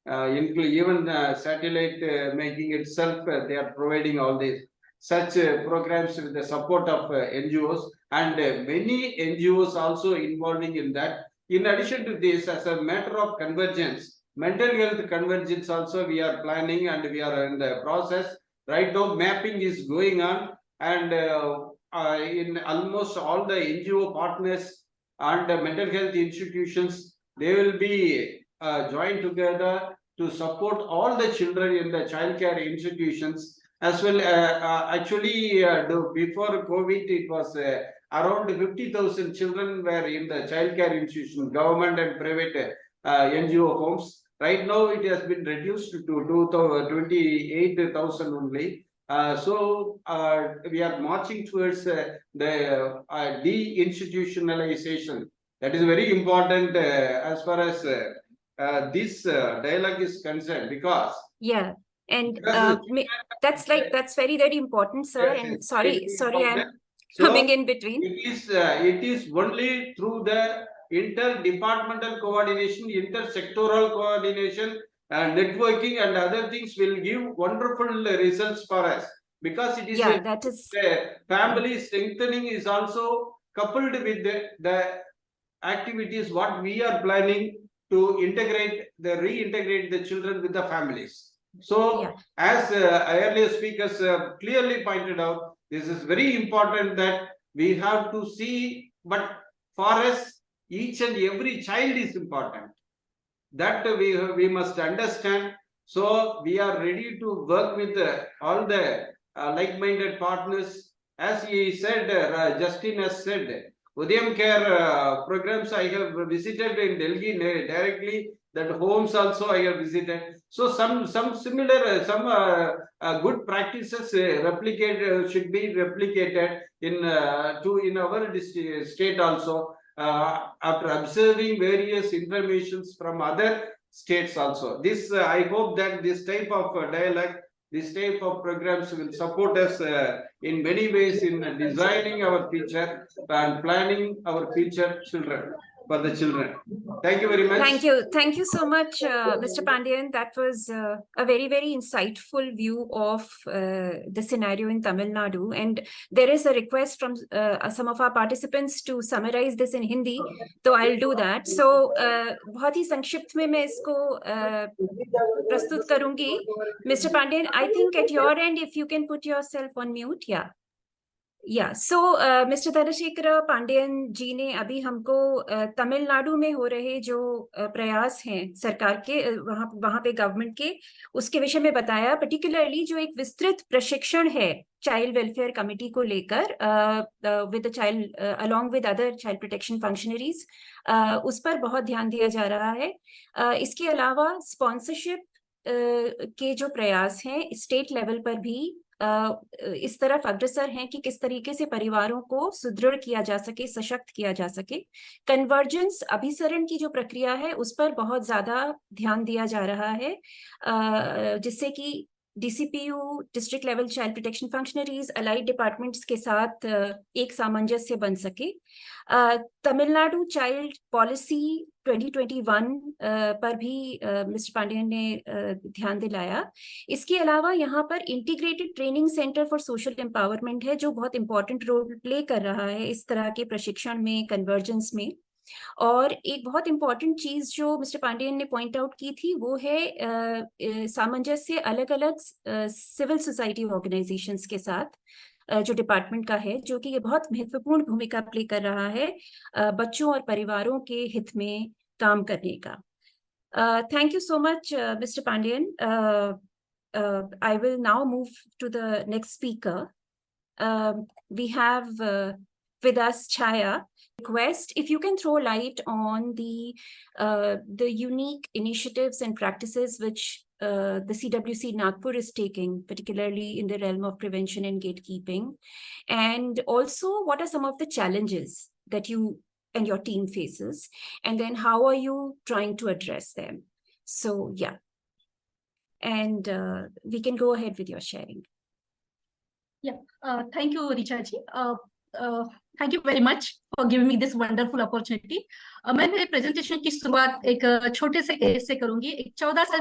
even satellite making itself. They are providing all these such programs with the support of NGOs, and many NGOs also involving in that. In addition to this, as a matter of convergence, mental health convergence also we are planning, and we are in the process. Right now, mapping is going on, and in almost all the NGO partners and mental health institutions, they will be joined together to support all the children in the childcare institutions. As well, actually, before COVID, it was around 50,000 children were in the childcare institutions, government and private NGO homes. Right now, it has been reduced to 28,000 only. So we are marching towards the deinstitutionalization. That is very important as far as this dialogue is concerned, because and that's very important, sir. yes, And sorry, I'm so coming in between. It is only through the interdepartmental coordination, intersectoral coordination, networking and other things will give wonderful results for us, because it is that is the family strengthening is also coupled with the activities what we are planning to reintegrate the children with the families. So as earlier speakers clearly pointed out, this is very important that we have to see, but for us, each and every child is important. That we must understand. So we are ready to work with all the like-minded partners. As he said, Justin has said, Udayam Care programs I have visited in Delhi directly. That homes also I have visited. So some similar good practices should be replicated in our state also. After observing various informations from other states also. This I hope that this type of dialogue, this type of programs will support us in many ways in designing our future and planning our future children, for the children. Thank you very much. Thank you so much, Mr. Pandian. That was a very, very insightful view of the scenario in Tamil Nadu. And there is a request from some of our participants to summarize this in Hindi, so I'll do that. So, बहुत ही संक्षिप्त में मैं इसको प्रस्तुत करूंगी. Mr. Pandian, I think at your end, if you can put yourself on mute, so mister Dhanasekar Pandian ji ने अभी हमको तमिलनाडु में हो रहे जो प्रयास हैं सरकार के वहां पे गवर्नमेंट के, उसके विषय में बताया. पर्टिकुलरली जो एक विस्तृत प्रशिक्षण है चाइल्ड वेलफेयर कमेटी को लेकर with child along with other child protection functionaries, उस पर बहुत ध्यान दिया जा रहा है. इसके अलावा स्पॉन्सरशिप के जो प्रयास हैं स्टेट लेवल पर भी इस तरफ अग्रसर हैं कि किस तरीके से परिवारों को सुदृढ़ किया जा सके, सशक्त किया जा सके. कन्वर्जेंस अभिसरण की जो प्रक्रिया है उस पर बहुत ज्यादा ध्यान दिया जा रहा है, जिससे कि DCPU, district level child protection functionaries, allied departments के साथ एक सामंजस्य बन सके. तमिलनाडु चाइल्ड पॉलिसी 2021 पर भी मिस्टर पांडेयन ने ध्यान दिलाया. इसके अलावा यहाँ पर integrated training centre for social empowerment है, जो बहुत इंपॉर्टेंट रोल प्ले कर रहा है इस तरह के प्रशिक्षण में, कन्वर्जेंस में. और एक बहुत इंपॉर्टेंट चीज जो मिस्टर पांडेयन ने पॉइंट आउट की थी वो है सामंजस्य अलग अलग सिविल सोसाइटी ऑर्गेनाइजेशंस के साथ जो डिपार्टमेंट का है, जो कि ये बहुत महत्वपूर्ण भूमिका प्ले कर रहा है बच्चों और परिवारों के हित में काम करने का. Thank you so much mister Pandian. I will now move to the next speaker. We have with us Chaya. Request if you can throw light on the unique initiatives and practices which the CWC Nagpur is taking, particularly in the realm of prevention and gatekeeping, and also what are some of the challenges that you and your team faces, and then how are you trying to address them? So yeah, and we can go ahead with your sharing. Yeah, thank you, Richa ji. Thank you very much for giving me this wonderful opportunity. मैं मेरे presentation की शुरुआत एक छोटे से case से करूंगी. एक 14 साल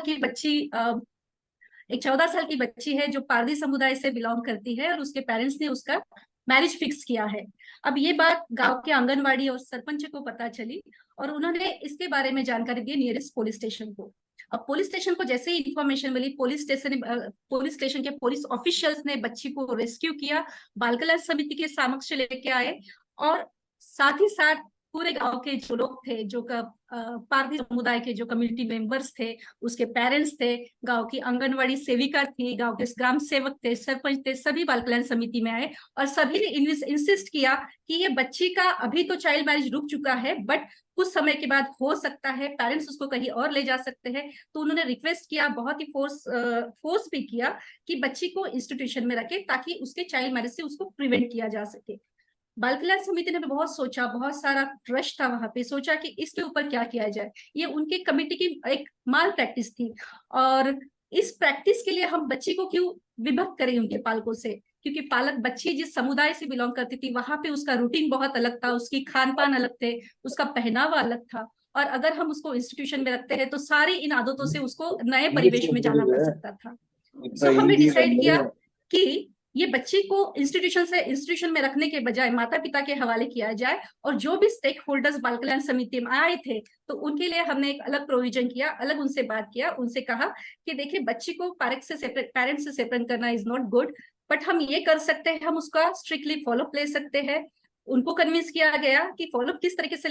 की बच्ची है जो पारधी समुदाय से बिलोंग करती है और उसके पेरेंट्स ने उसका मैरिज फिक्स किया है. अब ये बात गांव के आंगनवाड़ी और सरपंच को पता चली और उन्होंने इसके बारे में जानकारी दी नियरेस्ट पुलिस स्टेशन को. अब पुलिस स्टेशन को जैसे ही इंफॉर्मेशन मिली, पुलिस स्टेशन के पुलिस ऑफिशियल्स ने बच्ची को रेस्क्यू किया, बाल कल्याण समिति के समक्ष लेके आए और साथ ही साथ पूरे गांव के जो लोग थे, जो पारधी समुदाय के जो कम्युनिटी मेंबर्स थे, उसके पेरेंट्स थे, गांव की आंगनवाड़ी सेविका थी, गांव के ग्राम सेवक थे, सरपंच थे, सभी बाल कल्याण समिति में आए और सभी ने इंसिस्ट किया कि ये बच्ची का अभी तो चाइल्ड मैरिज रुक चुका है, बट कुछ समय के बाद हो सकता है, पेरेंट्स उसको कहीं और ले जा सकते हैं। तो उन्होंने रिक्वेस्ट किया, बहुत ही फोर्स भी किया कि बच्ची को इंस्टीट्यूशन में रखे ताकि उसके चाइल्ड मैरिज से उसको प्रिवेंट किया जा सके। बाल कल्याण समिति ने भी बहुत सोचा, बहुत सारा रश था वहां पे, सोचा कि इसके ऊपर क्या किया जाए। ये उनके कमेटी की एक माल प्रैक्टिस थी और इस प्रैक्टिस के लिए हम बच्ची को क्यों विभक्त करें उनके पालकों से, क्योंकि पालक बच्ची जिस समुदाय से बिलोंग करती थी वहां पे उसका रूटीन बहुत अलग था, उसकी खान पान अलग थे, उसका पहनावा अलग था, और अगर हम उसको इंस्टीट्यूशन में रखते हैं तो सारी इन आदतों से उसको नए परिवेश में जाना पड़ सकता था। सो हमने डिसाइड किया कि ये बच्चे को इंस्टीट्यूशन में रखने के बजाय माता पिता के हवाले किया जाए, और जो भी स्टेक होल्डर्स बाल कल्याण समिति में आए थे तो उनके लिए हमने एक अलग प्रोविजन किया, अलग उनसे बात किया, उनसे कहा कि देखिए बच्ची को पेरेंट्स से सेपरेट करना इज नॉट गुड, बट हम ये कर सकते हैं, हम उसका स्ट्रिक्टली फॉलोअप ले सकते हैं। उनको कन्विंस किया गया कि फॉलोअप किस तरीके से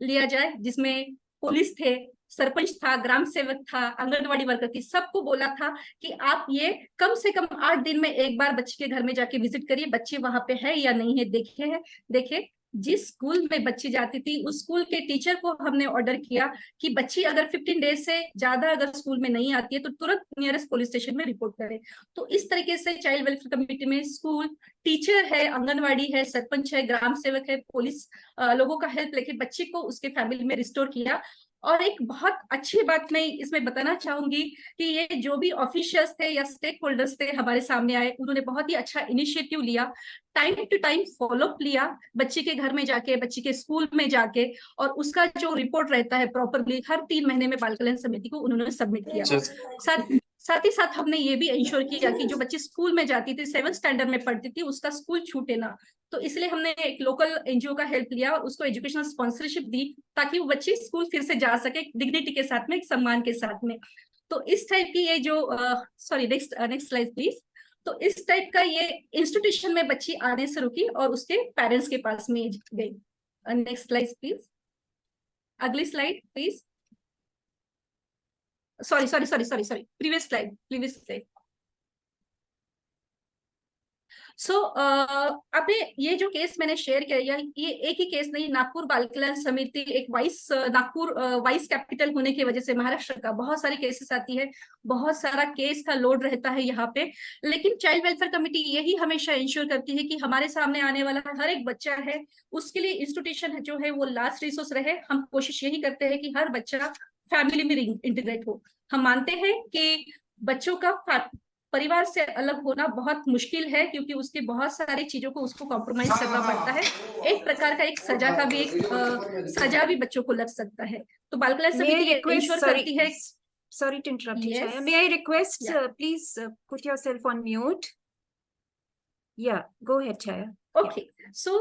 लिया जाए, जिसमें पुलिस थे, सरपंच था, ग्राम सेवक था, आंगनवाड़ी वर्कर थी, सबको बोला था कि आप ये कम से कम 8 दिन में एक बार बच्चे के घर में जाके विजिट करिए, बच्चे वहां पे है या नहीं है देखे। जिस स्कूल में बच्ची जाती थी उस स्कूल के टीचर को हमने ऑर्डर किया कि बच्ची अगर 15 डेज से ज्यादा अगर स्कूल में नहीं आती है तो तुरंत नियरेस्ट पुलिस स्टेशन में रिपोर्ट करे। तो इस तरीके से चाइल्ड वेलफेयर कमेटी में स्कूल टीचर है, आंगनवाड़ी है, सरपंच है, ग्राम सेवक है, पुलिस लोगों का हेल्प लेके बच्चे को उसके फैमिली में रिस्टोर किया। और एक बहुत अच्छी बात मैं इसमें बताना चाहूंगी कि ये जो भी ऑफिशियल्स थे या स्टेक होल्डर्स थे हमारे सामने आए, उन्होंने बहुत ही अच्छा इनिशिएटिव लिया, टाइम टू टाइम फॉलोअप लिया, बच्चे के घर में जाके, बच्चे के स्कूल में जाके, और उसका जो रिपोर्ट रहता है प्रॉपरली हर 3 महीने में बाल कल्याण समिति को उन्होंने सबमिट किया। साथ ही साथ हमने ये भी इंश्योर किया कि जो बच्ची स्कूल में जाती थी, 7th स्टैंडर्ड में पढ़ती थी, उसका स्कूल छूटे ना। तो इसलिए हमने एक लोकल एनजीओ का हेल्प लिया और उसको एजुकेशनल स्पॉन्सरशिप दी ताकि वो बच्ची स्कूल फिर से जा सके डिग्निटी के साथ में, एक सम्मान के साथ में। तो इस टाइप की ये जो सॉरी नेक्स्ट स्लाइड प्लीज। तो इस टाइप का ये इंस्टीट्यूशन में बच्ची आने से रुकी और उसके पेरेंट्स के पास में गई। नेक्स्ट स्लाइड प्लीज, अगली slide please. Sorry previous slide. So आपने ये जो केस मैंने शेयर किया, ये एक ही केस नहीं, नागपुर बाल कल्याण समिति एक नागपुर वाइस कैपिटल होने की वजह से महाराष्ट्र का बहुत सारी केसेस आती है, बहुत सारा केस का लोड रहता है यहाँ पे। लेकिन चाइल्ड वेलफेयर कमेटी यही हमेशा इंश्योर करती है कि हमारे सामने आने वाला हर एक बच्चा है उसके लिए इंस्टीट्यूशन जो है वो लास्ट रिसोर्स रहे। हम कोशिश यही करते हैं कि हर बच्चा फैमिली में इंटीग्रेट हो। हम मानते हैं कि बच्चों का परिवार से अलग होना बहुत मुश्किल है क्योंकि उसके बहुत सारी चीजों को उसको कॉम्प्रोमाइज करना पड़ता है। एक प्रकार का एक सजा का भी सजा भी बच्चों को लग सकता है। तो बाल कल्याण समिति इंश्योर करती है। Sorry to interrupt you, Chaya. May I request, please put yourself on mute. Yeah, go ahead, Chaya. Okay, so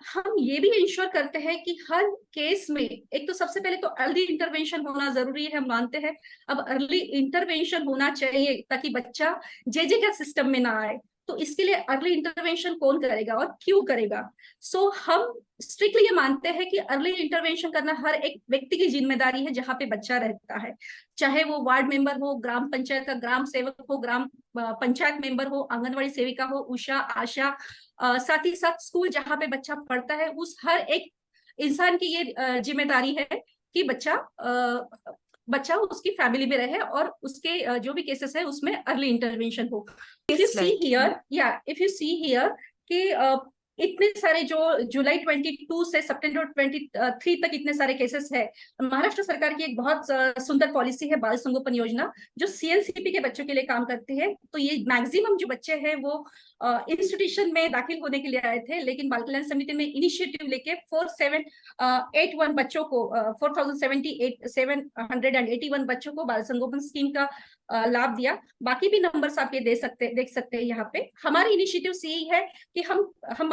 हम ये भी इंश्योर करते हैं कि हर केस में एक तो सबसे पहले तो अर्ली इंटरवेंशन होना जरूरी है, हम मानते हैं। अब अर्ली इंटरवेंशन होना चाहिए ताकि बच्चा जे का सिस्टम में ना आए। तो इसके लिए अर्ली इंटरवेंशन कौन करेगा और क्यों करेगा? सो हम स्ट्रिक्टली ये मानते हैं कि अर्ली इंटरवेंशन करना हर एक व्यक्ति की जिम्मेदारी है जहाँ पे बच्चा रहता है, चाहे वो वार्ड मेंबर हो, ग्राम पंचायत का ग्राम सेवक हो, ग्राम पंचायत मेंबर हो, आंगनवाड़ी सेविका हो, उषा, आशा, साथ ही साथ स्कूल जहाँ पे बच्चा पढ़ता है, उस हर एक इंसान की ये जिम्मेदारी है कि बच्चा उसकी फैमिली में रहे और उसके जो भी केसेस है उसमें अर्ली इंटरवेंशन हो। इफ यू सी हियर कि इतने सारे जो जुलाई 22 से सितंबर 23 तक इतने सारे केसेस है। महाराष्ट्र सरकार की एक बहुत सुंदर पॉलिसी है बाल संगोपन योजना जो CLCP के बच्चों के लिए काम करती है। तो ये मैक्सिमम जो बच्चे हैं वो इंस्टीट्यूशन में दाखिल होने के लिए आए थे, लेकिन बाल कल्याण समिति ने इनिशिएटिव लेके 4781 बच्चों को 4781 बच्चों को बाल संगोपन स्कीम का लाभ दिया। बाकी भी नंबर्स आप ये देख सकते हैं यहाँ पे। हमारी इनिशिएटिव यही है कि हम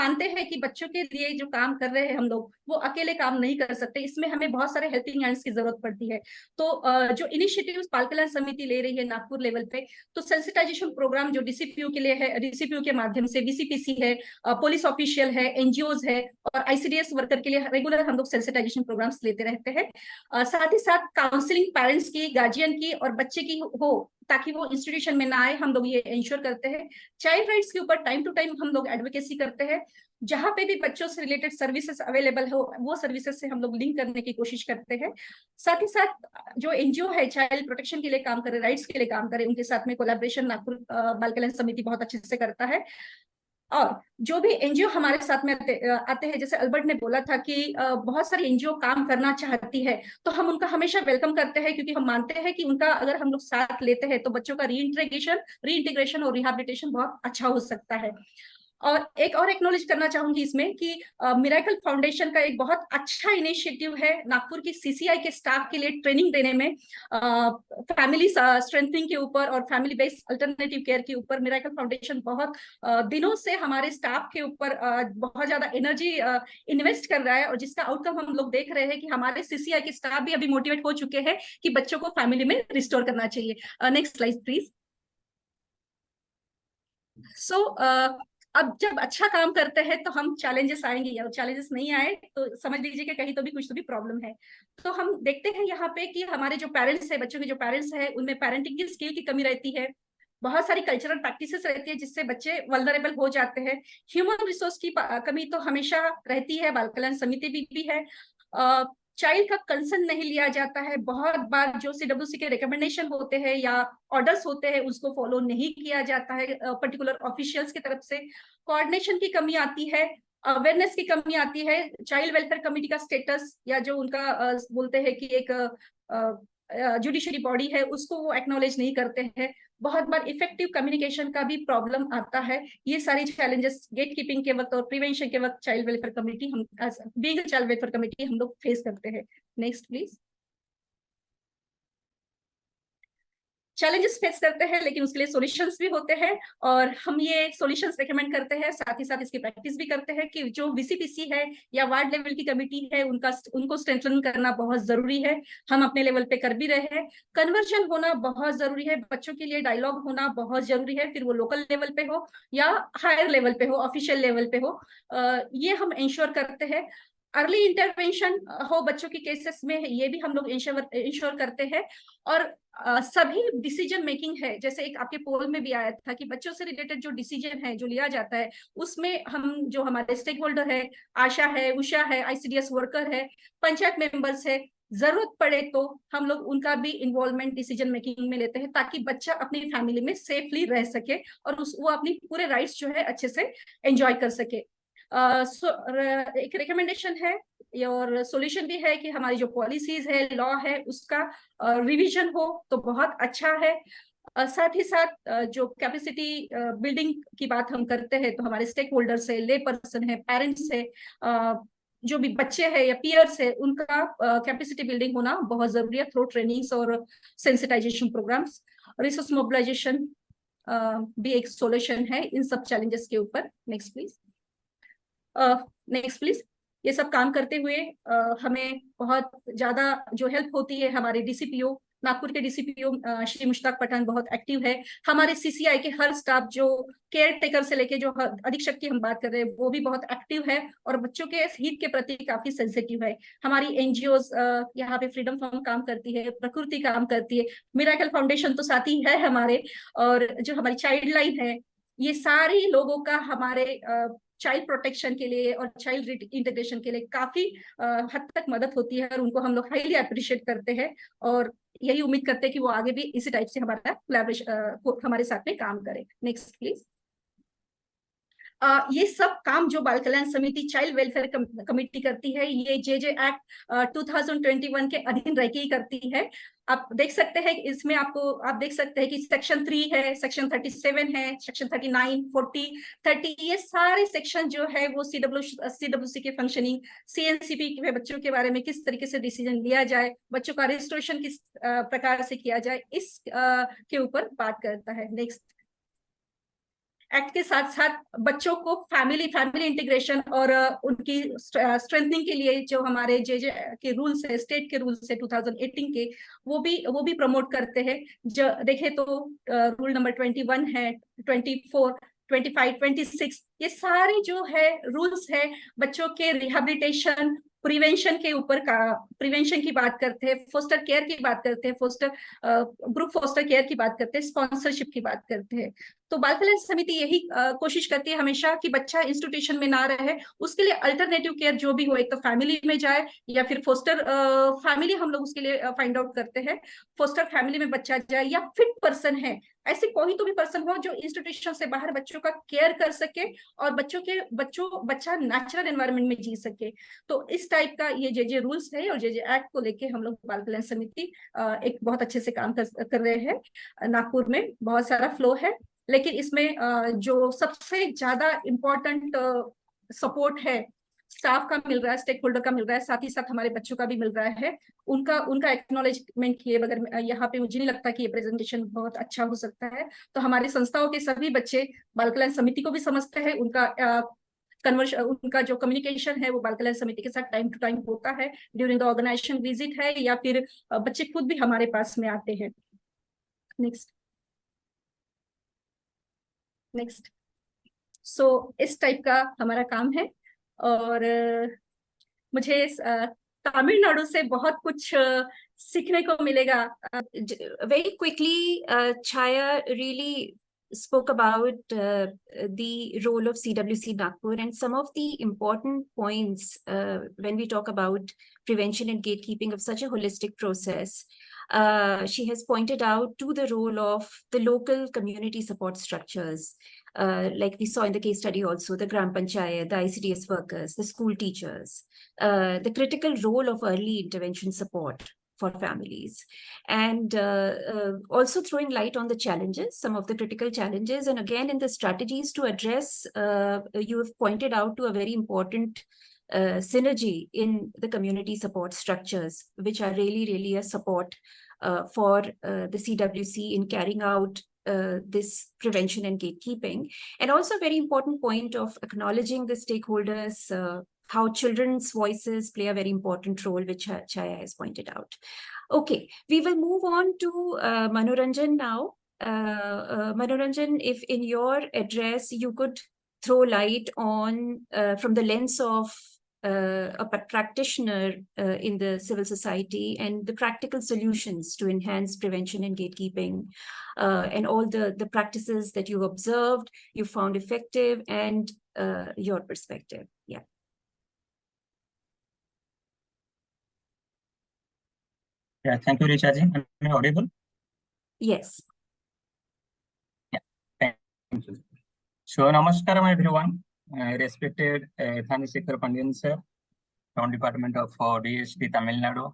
मानते हैं कि बच्चों के लिए जो काम कर रहे हैं हम लोग, वो अकेले काम नहीं कर सकते, इसमें हमें बहुत सारे हेल्पिंग हैंड्स की जरूरत पड़ती है। तो जो इनिशिएटिव बाल कल्याण समिति ले रही है नागपुर लेवल पे, तो सेंसिटाइजेशन प्रोग्राम जो डीसीपीयू के लिए है, डीसीपीयू के माध्यम से बीसीपीसी है, पुलिस ऑफिशियल है, एनजीओज है और आईसीडीएस वर्कर के लिए रेगुलर हम लोग सेंसिटाइजेशन प्रोग्राम्स लेते रहते हैं। साथ ही साथ काउंसलिंग पेरेंट्स की, गार्जियन की और बच्चे की हो, ताकि वो इंस्टीट्यूशन में ना आए, हम लोग ये इंश्योर करते हैं। चाइल्ड राइट्स के ऊपर टाइम टू टाइम हम लोग एडवोकेसी करते हैं। जहां पे भी बच्चों से रिलेटेड सर्विसेज अवेलेबल हो, वो सर्विसेज से हम लोग लिंक करने की कोशिश करते हैं। साथ ही साथ जो एनजीओ है चाइल्ड प्रोटेक्शन के लिए काम करे, राइट्स के लिए काम करे, उनके साथ में कोलैबोरेशन नागपुर बाल कल्याण समिति बहुत अच्छे से करता है। और जो भी एनजीओ हमारे साथ में आते हैं, जैसे अल्बर्ट ने बोला था कि बहुत सारी एनजीओ काम करना चाहती है, तो हम उनका हमेशा वेलकम करते हैं, क्योंकि हम मानते हैं कि उनका अगर हम लोग साथ लेते हैं तो बच्चों का रीइंटीग्रेशन और रिहैबिलिटेशन बहुत अच्छा हो सकता है। और एक और एक्नॉलेज करना चाहूंगी इसमें कि मिरेकल फाउंडेशन का एक बहुत अच्छा इनिशिएटिव है नागपुर की सीसीआई के स्टाफ के लिए ट्रेनिंग देने में, फैमिली स्ट्रेंथनिंग के ऊपर और फैमिली बेस्ड अल्टरनेटिव केयर के ऊपर। मिरेकल फाउंडेशन बहुत दिनों से हमारे स्टाफ के ऊपर बहुत ज्यादा एनर्जी इन्वेस्ट कर रहा है, और जिसका आउटकम हम लोग देख रहे हैं कि हमारे सीसीआई के स्टाफ भी अभी मोटिवेट हो चुके हैं कि बच्चों को फैमिली में रिस्टोर करना चाहिए। Next slide please. सो अब जब अच्छा काम करते हैं तो हम चैलेंजेस आएंगे, या चैलेंजेस नहीं आए तो समझ लीजिए कि कहीं तो भी कुछ तो भी प्रॉब्लम है। तो हम देखते हैं यहाँ पे कि हमारे जो पेरेंट्स है, बच्चों के जो पेरेंट्स है, उनमें पेरेंटिंग की स्किल की कमी रहती है, बहुत सारी कल्चरल प्रैक्टिसेस रहती है जिससे बच्चे वल्नरेबल हो जाते हैं। ह्यूमन रिसोर्स की कमी तो हमेशा रहती है, बाल कल्याण समिति भी है। चाइल्ड का कंसर्न नहीं लिया जाता है, बहुत बार जो सीडब्ल्यूसी के रिकमेंडेशन होते हैं या ऑर्डर्स होते हैं उसको फॉलो नहीं किया जाता है पर्टिकुलर ऑफिशियल्स की तरफ से। कोऑर्डिनेशन की कमी आती है, अवेयरनेस की कमी आती है, चाइल्ड वेलफेयर कमेटी का स्टेटस या जो उनका बोलते हैं कि एक जुडिशरी बॉडी है, उसको वो एक्नॉलेज नहीं करते हैं। बहुत बार इफेक्टिव कम्युनिकेशन का भी प्रॉब्लम आता है। ये सारी चैलेंजेस गेट कीपिंग के वक्त और प्रिवेंशन के वक्त चाइल्ड वेलफेयर कमेटी, हम बीइंग चाइल्ड वेलफेयर कमेटी, हम लोग फेस करते हैं। Next please. चैलेंजेस फेस करते हैं, लेकिन उसके लिए सॉल्यूशंस भी होते हैं, और हम ये सॉल्यूशंस रेकमेंड करते हैं, साथ ही साथ इसकी प्रैक्टिस भी करते हैं कि जो बीसीपीसी है या वार्ड लेवल की कमेटी है, उनको स्ट्रेंथन करना बहुत जरूरी है। हम अपने लेवल पे कर भी रहे हैं। कन्वर्जन होना बहुत जरूरी है, बच्चों के लिए डायलॉग होना बहुत जरूरी है, फिर वो लोकल लेवल पे हो या हायर लेवल पे हो, ऑफिशियल लेवल पे हो, ये हम इंश्योर करते हैं। अर्ली इंटरवेंशन हो बच्चों के केसेस में, ये भी हम लोग इंश्योर करते हैं। और सभी डिसीजन मेकिंग है, जैसे एक आपके पोल में भी आया था कि बच्चों से रिलेटेड जो डिसीजन है जो लिया जाता है, उसमें हम जो हमारे स्टेक होल्डर है, आशा है, उषा है, आईसीडीएस वर्कर है, पंचायत मेंबर्स है, जरूरत पड़े तो हम लोग उनका भी इन्वॉल्वमेंट डिसीजन मेकिंग में लेते हैं, ताकि बच्चा अपनी फैमिली में सेफली रह सके और वो अपनी पूरे राइट्स जो है अच्छे से एंजॉय कर सके। एक रिकमेंडेशन है और सॉल्यूशन भी है कि हमारी जो पॉलिसीज है, लॉ है, उसका रिवीजन हो तो बहुत अच्छा है। साथ ही साथ जो कैपेसिटी बिल्डिंग की बात हम करते हैं, तो हमारे स्टेक होल्डर्स है, ले पर्सन है, पेरेंट्स है, जो भी बच्चे हैं या पीयर्स है, उनका कैपेसिटी बिल्डिंग होना बहुत जरूरी है थ्रू ट्रेनिंग्स और सेंसिटाइजेशन प्रोग्राम्स। रिसोर्स मोबिलाइजेशन भी एक सॉल्यूशन है इन सब चैलेंजेस के ऊपर। Next please. Next please. ये सब काम करते हुए हमें बहुत ज्यादा जो हेल्प होती है, हमारे डीसीपीओ, नागपुर के डीसीपीओ श्री मुश्ताक पठान बहुत एक्टिव है। हमारे सीसीआई के हर स्टाफ, जो केयर टेकर से लेके जो अधीक्षक की हम बात कर रहे हैं, वो भी बहुत एक्टिव है और बच्चों के हित के प्रति काफी सेंसिटिव है। हमारी एनजीओज यहाँ पे फ्रीडम फाउंड काम करती है, प्रकृति काम करती है, मिरेकल फाउंडेशन तो साथी है हमारे, और जो हमारी चाइल्ड लाइन है, ये सारे लोगों का हमारे चाइल्ड प्रोटेक्शन के लिए और चाइल्ड इंटीग्रेशन के लिए काफी हद तक मदद होती है, और उनको हम लोग हाईली अप्रिशिएट करते हैं और यही उम्मीद करते हैं कि वो आगे भी इसी टाइप से हमारा कोलैबोरेशन हमारे साथ में काम करे। Next please. ये सब काम जो बाल कल्याण समिति चाइल्ड वेलफेयर कमेटी करती है, ये जे एक्ट 2021 के अधीन रह के ही करती है। आप देख सकते हैं इसमें, आप देख सकते हैं कि सेक्शन 3 है, सेक्शन 37 है, सेक्शन 39, 40, 30, ये सारे सेक्शन जो है वो सीडब्ल्यूसी के फंक्शनिंग, सीएनसीपी के बच्चों के बारे में किस तरीके से डिसीजन लिया जाए, बच्चों का रजिस्ट्रेशन किस प्रकार से किया जाए, इस के ऊपर बात करता है। नेक्स्ट। एक्ट के साथ साथ बच्चों को फैमिली इंटीग्रेशन और उनकी स्ट्रेंथनिंग के लिए जो हमारे जे के रूल्स है, स्टेट के रूल्स है 2018 के, वो भी प्रमोट करते हैं। जो देखे तो रूल नंबर 21 है, 24, 25, 26, ये सारे जो है रूल्स है बच्चों के रिहेबिलिटेशन, प्रिवेंशन के ऊपर का, प्रिवेंशन की बात करते हैं, फोस्टर केयर की बात करते हैं, ग्रुप फोस्टर केयर की बात करते हैं, स्पॉन्सरशिप की बात करते हैं। तो बाल कल्याण समिति यही कोशिश करती है हमेशा कि बच्चा इंस्टीट्यूशन में ना रहे, उसके लिए अल्टरनेटिव केयर जो भी हो, एक तो फैमिली में जाए या फिर फोस्टर फैमिली हम लोग उसके लिए फाइंड आउट करते हैं, फोस्टर फैमिली में बच्चा जाए, या फिट पर्सन है, ऐसे कोई तो भी पर्सन हो जो इंस्टीट्यूशन से बाहर बच्चों का केयर कर सके और बच्चा नेचुरल एनवायरनमेंट में जी सके। तो इस टाइप का ये जे रूल्स है और जे एक्ट को लेके हम लोग बाल कल्याण समिति एक बहुत अच्छे से काम कर रहे हैं। नागपुर में बहुत सारा फ्लो है, लेकिन इसमें जो सबसे ज्यादा इम्पोर्टेंट सपोर्ट है स्टाफ का मिल रहा है, स्टेक होल्डर का मिल रहा है, साथ ही साथ हमारे बच्चों का भी मिल रहा है। उनका एक्नॉलेजमेंट किए बगैर यहाँ पे मुझे नहीं लगता कि ये प्रेजेंटेशन बहुत अच्छा हो सकता है। तो हमारी संस्थाओं के सभी बच्चे बाल कल्याण समिति को भी समझते हैं, उनका जो कम्युनिकेशन है वो बाल कल्याण समिति के साथ टाइम टू टाइम होता है, ड्यूरिंग द ऑर्गेनाइजेशन विजिट है, या फिर बच्चे खुद भी हमारे पास में आते हैं। नेक्स्ट। सो इस टाइप का हमारा काम है और मुझे तमिलनाडु से बहुत कुछ सीखने को मिलेगा। Very quickly, Chaya really spoke about the role of CWC Nagpur and some of the important points when we talk about prevention and gatekeeping of such a holistic process. She has pointed out to the role of the local community support structures, like we saw in the case study also, the Gram Panchayat, the ICDS workers, the school teachers, the critical role of early intervention support for families, and also throwing light on the challenges, some of the critical challenges, and again in the strategies to address, you have pointed out to a very important synergy in the community support structures, which are really a support for the CWC in carrying out this prevention and gatekeeping. And also a very important point of acknowledging the stakeholders, how children's voices play a very important role, which Chaya has pointed out. Okay, we will move on to Manoranjan now. Manoranjan, if in your address you could throw light on, from the lens of a practitioner in the civil society, and the practical solutions to enhance prevention and gatekeeping, and all the practices that you observed, you found effective, and your perspective. Yeah. Yeah, thank you, Richa ji. Am I audible? Yes. Yeah, thank you. So, namaskaram everyone. Respected Thanishekhar Pandian sir from Department of DST Tamil Nadu,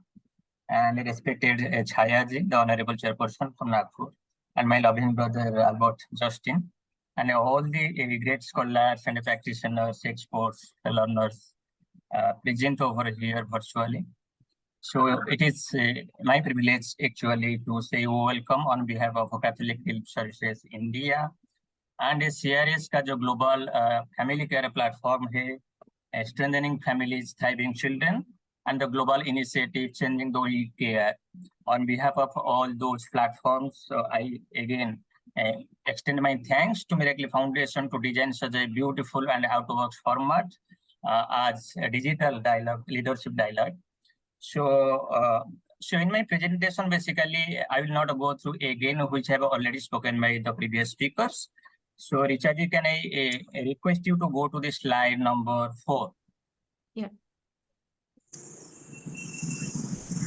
and respected Chaya ji, the Honorable Chairperson from Nagpur, and my loving brother Albert Justin, and all the great scholars and practitioners, experts, learners present over here virtually. So it is my privilege actually to say welcome on behalf of Catholic Health Services India and CRS का जो global family care platform है, strengthening families, thriving children, and the global initiative changing the way care. On behalf of all those platforms, I again extend my thanks to Miracle Foundation to design such a beautiful and out-of-work format as a digital dialogue, leadership dialogue. So in my presentation, basically, I will not go through again, which have already spoken by the previous speakers. So, Richa ji, can I request you to go to the slide number 4? Yeah.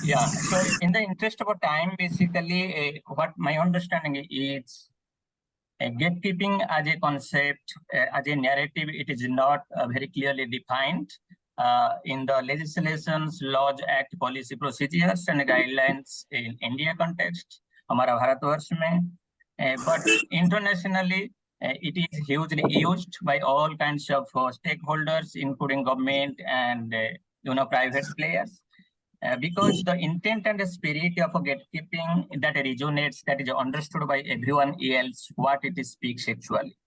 Yeah. So, in the interest of time, basically, what my understanding is, gatekeeping as a concept, as a narrative, it is not very clearly defined in the legislations, laws, act, policy, procedures, and guidelines in India context, हमारा भारतवर्ष में, but internationally, it is hugely used by all kinds of stakeholders, including government and private players, because the intent and the spirit of gatekeeping that resonates, that is understood by everyone else, what it speaks actually.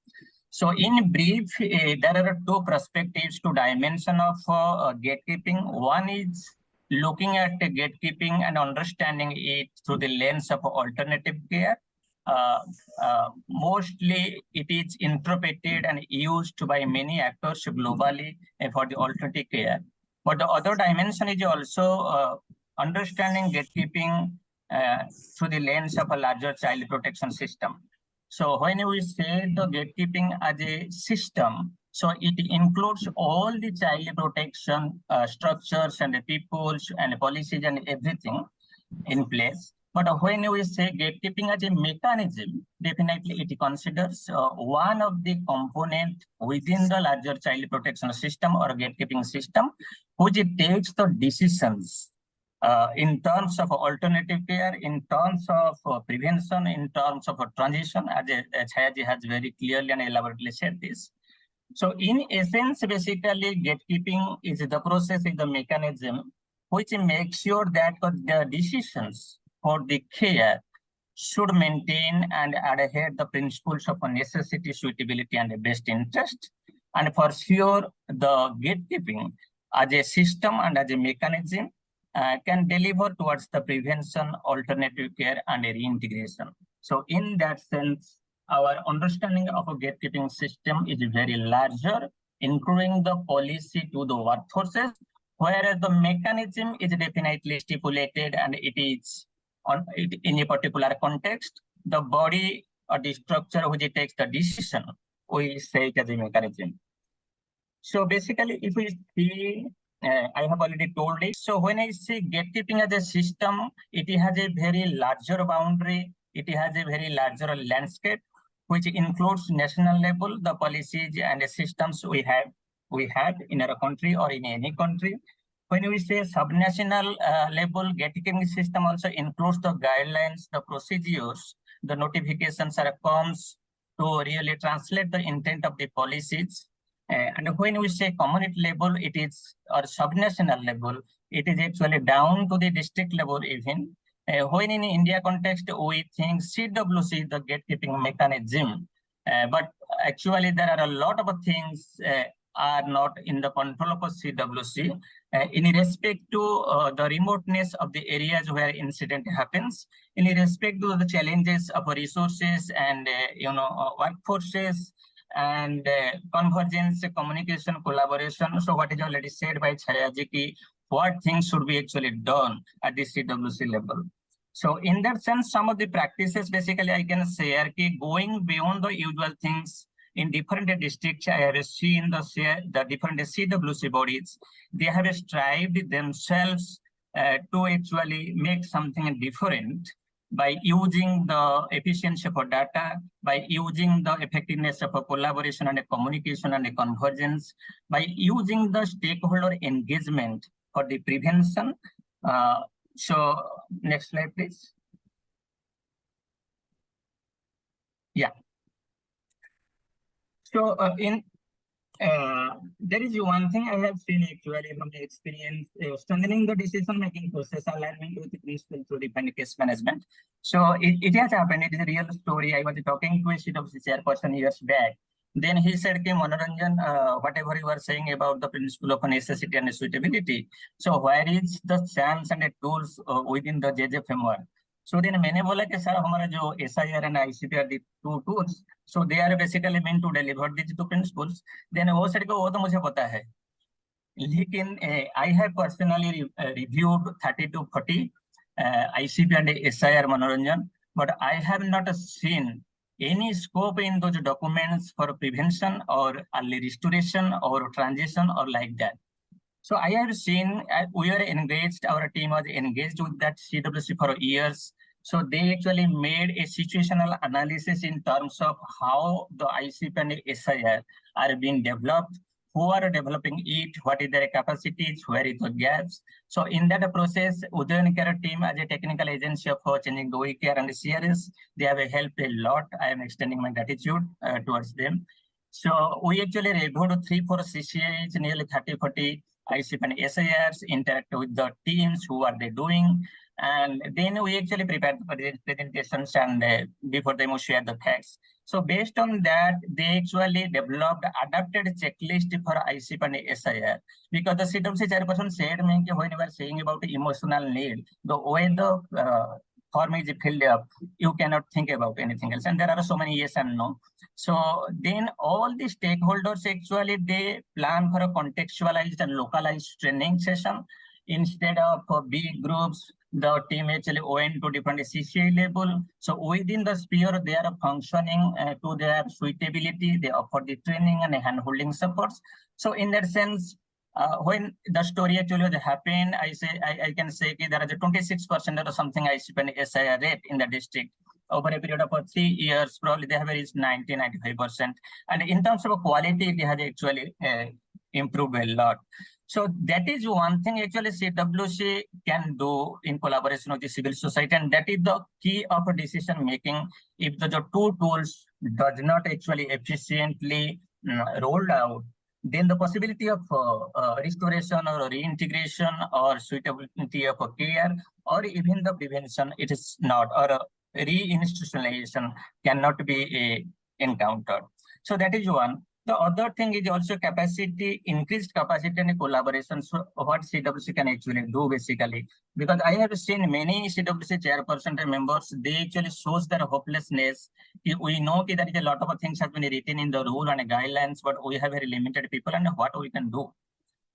So in brief, there are two perspectives, two dimensions of gatekeeping. One is looking at gatekeeping and understanding it through the lens of alternative care. Mostly it is interpreted and used by many actors globally for the alternative care. But the other dimension is also understanding gatekeeping through the lens of a larger child protection system. So when we say the gatekeeping as a system, so it includes all the child protection structures and the peoples and the policies and everything in place. But when we say gatekeeping as a mechanism, definitely it considers one of the component within the larger child protection system or gatekeeping system, which it takes the decisions in terms of alternative care, in terms of prevention, in terms of transition, as Chayaji has very clearly and elaborately said this. So in essence, basically gatekeeping is the process, is the mechanism which makes sure that the decisions for the care should maintain and adhere the principles of necessity, suitability, and the best interest. And for sure, the gatekeeping as a system and as a mechanism can deliver towards the prevention, alternative care, and reintegration. So in that sense, our understanding of a gatekeeping system is very larger, including the policy to the workforces, whereas the mechanism is definitely stipulated and it is in a particular context, the body or the structure which takes the decision, we say it as a mechanism. So basically, if we see, I have already told it. So when I say gatekeeping as a system, it has a very larger boundary. It has a very larger landscape, which includes national level, the policies and the systems we have in our country or in any country. When we say subnational level, gatekeeping system also includes the guidelines, the procedures, the notifications are comes to really translate the intent of the policies. And when we say community level, it is or subnational level, it is actually down to the district level even. When in India context, we think CWC, the gatekeeping mechanism, but actually there are a lot of things are not in the control of CWC in respect to the remoteness of the areas where incident happens, in respect to the challenges of resources and workforces and convergence, communication, collaboration. So what is already said by Chayaji, what things should be actually done at the CWC level. So in that sense, some of the practices basically I can share going beyond the usual things in different districts. I have seen the different CWC bodies, they have strived themselves to actually make something different by using the efficiency of data, by using the effectiveness of collaboration and communication and convergence, by using the stakeholder engagement for the prevention. So next slide, please. Yeah. So there is one thing I have seen actually from the experience, strengthening the decision-making process, alignment with the principle to define case management. So it has happened. It is a real story. I was talking to a CWC chairperson years back. Then he said, Manoranjan, whatever you are saying about the principle of necessity and suitability, so where is the chance and the tools within the JJ framework? So then मैंने बोला कि sir हमारा जो SIR and ICP are the two tools, so they are basically meant to deliver these two principles. Then वो sir को वो तो मुझे पता है, लेकिन I have personally reviewed 30 to 40 ICP and SIR, Manoranjan, but I have not seen any scope in those documents for prevention or early restoration or transition or like that. So I have seen, we are engaged, our team was engaged with that CWC for years. So they actually made a situational analysis in terms of how the ICP and SIR are being developed, who are developing it, what is their capacities, where is the gaps. So in that process, Udayan Care team as a technical agency for changing the way care and the CRS, they have helped a lot. I am extending my gratitude towards them. So we actually reviewed 3-4 CCIs, nearly 30-40 ICP and SIRs, interact with the teams, who are they doing, and then we actually prepare the presentations and before them we share the facts. So based on that, they actually developed adapted checklist for ICP and SIR, because the CWC chairperson said me when we were saying about the emotional need, the way the form is filled up, you cannot think about anything else, and there are so many yes and no. So then all the stakeholders actually they plan for a contextualized and localized training session instead of big groups. The team actually went to different CCI level. So within the sphere, they are functioning to their suitability. They offer the training and hand-holding supports. So in that sense, when the story actually happened, I can say there is a 26% or something ICP and SIR rate in the district. Over a period of 3 years, probably they have reached 90-95%. And in terms of quality, it has actually improved a lot. So that is one thing actually CWC can do in collaboration with the civil society, and that is the key of decision making. If the two tools does not actually efficiently rolled out, then the possibility of restoration or reintegration or suitability of care or even the prevention, it is not, or reinstitutionalization cannot be encountered. So that is one. The other thing is also capacity, increased capacity and collaboration. So what CWC can actually do basically, because I have seen many CWC chairperson and members, they actually shows their hopelessness. We know that there is a lot of things have been written in the rule and guidelines, but we have very limited people and what we can do.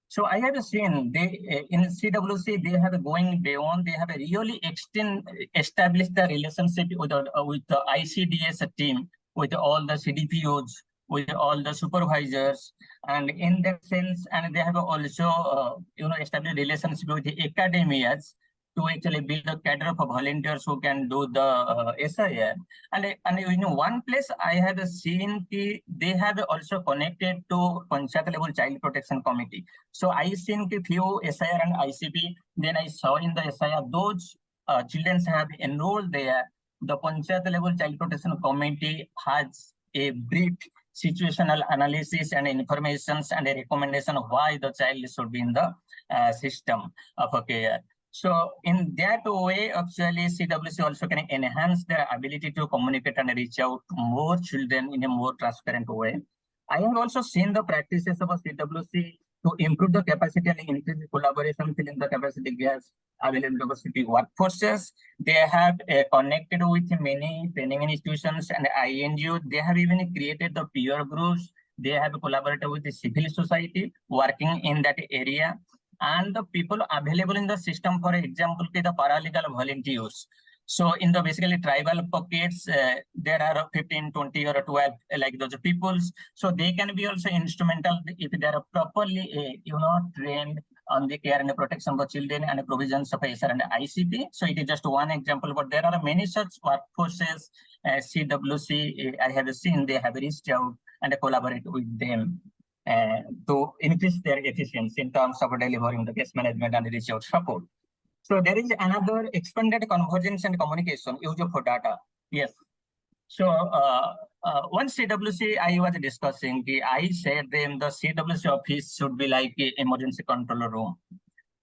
So I have seen they in CWC, they have going beyond, they have really established the relationship with the ICDS team, with all the CDPOs, with all the supervisors, and in that sense, and they have also established relationship with the academias to actually build a cadre of volunteers who can do the SIR. And in one place I have seen they have also connected to Panchayat level Child Protection Committee. So I seen few SIR and ICP, then I saw in the SIR those children have enrolled there. The Panchayat level Child Protection Committee has a brief situational analysis and informations and a recommendation of why the child should be in the system of care. So in that way, actually, CWC also can enhance their ability to communicate and reach out to more children in a more transparent way. I have also seen the practices of a CWC to improve the capacity and increase the collaboration, filling the capacity gaps available to city workforces. They have connected with many training institutions and INGOs. They have even created the peer groups. They have collaborated with the civil society working in that area. And the people available in the system, for example, the paralegal volunteers. So in the basically tribal pockets, there are 15, 20 or 12 like those peoples. So they can be also instrumental if they are properly, trained on the care and the protection of children and the provisions of SR and ICP. So it is just one example, but there are many such workforces. CWC, I have seen they have reached out and collaborate with them to increase their efficiency in terms of delivering the case management and reach out support. So there is another expanded convergence and communication use of data. Yes. So one CWC I was discussing, I said them the CWC office should be like an emergency control room.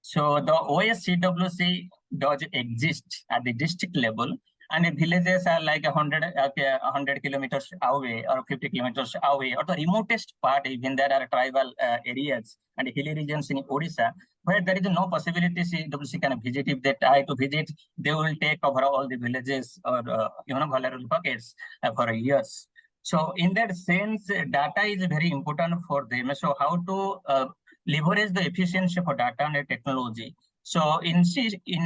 So the OS CWC does exist at the district level, and the villages are like 100 kilometers away or 50 kilometers away, or the remotest part, even there are tribal areas and hilly regions in Odisha, where there is no possibility CWC can visit. If they try to visit, they will take over all the villages or vulnerable pockets for years. So in that sense, data is very important for them. So how to leverage the efficiency of data and technology. So in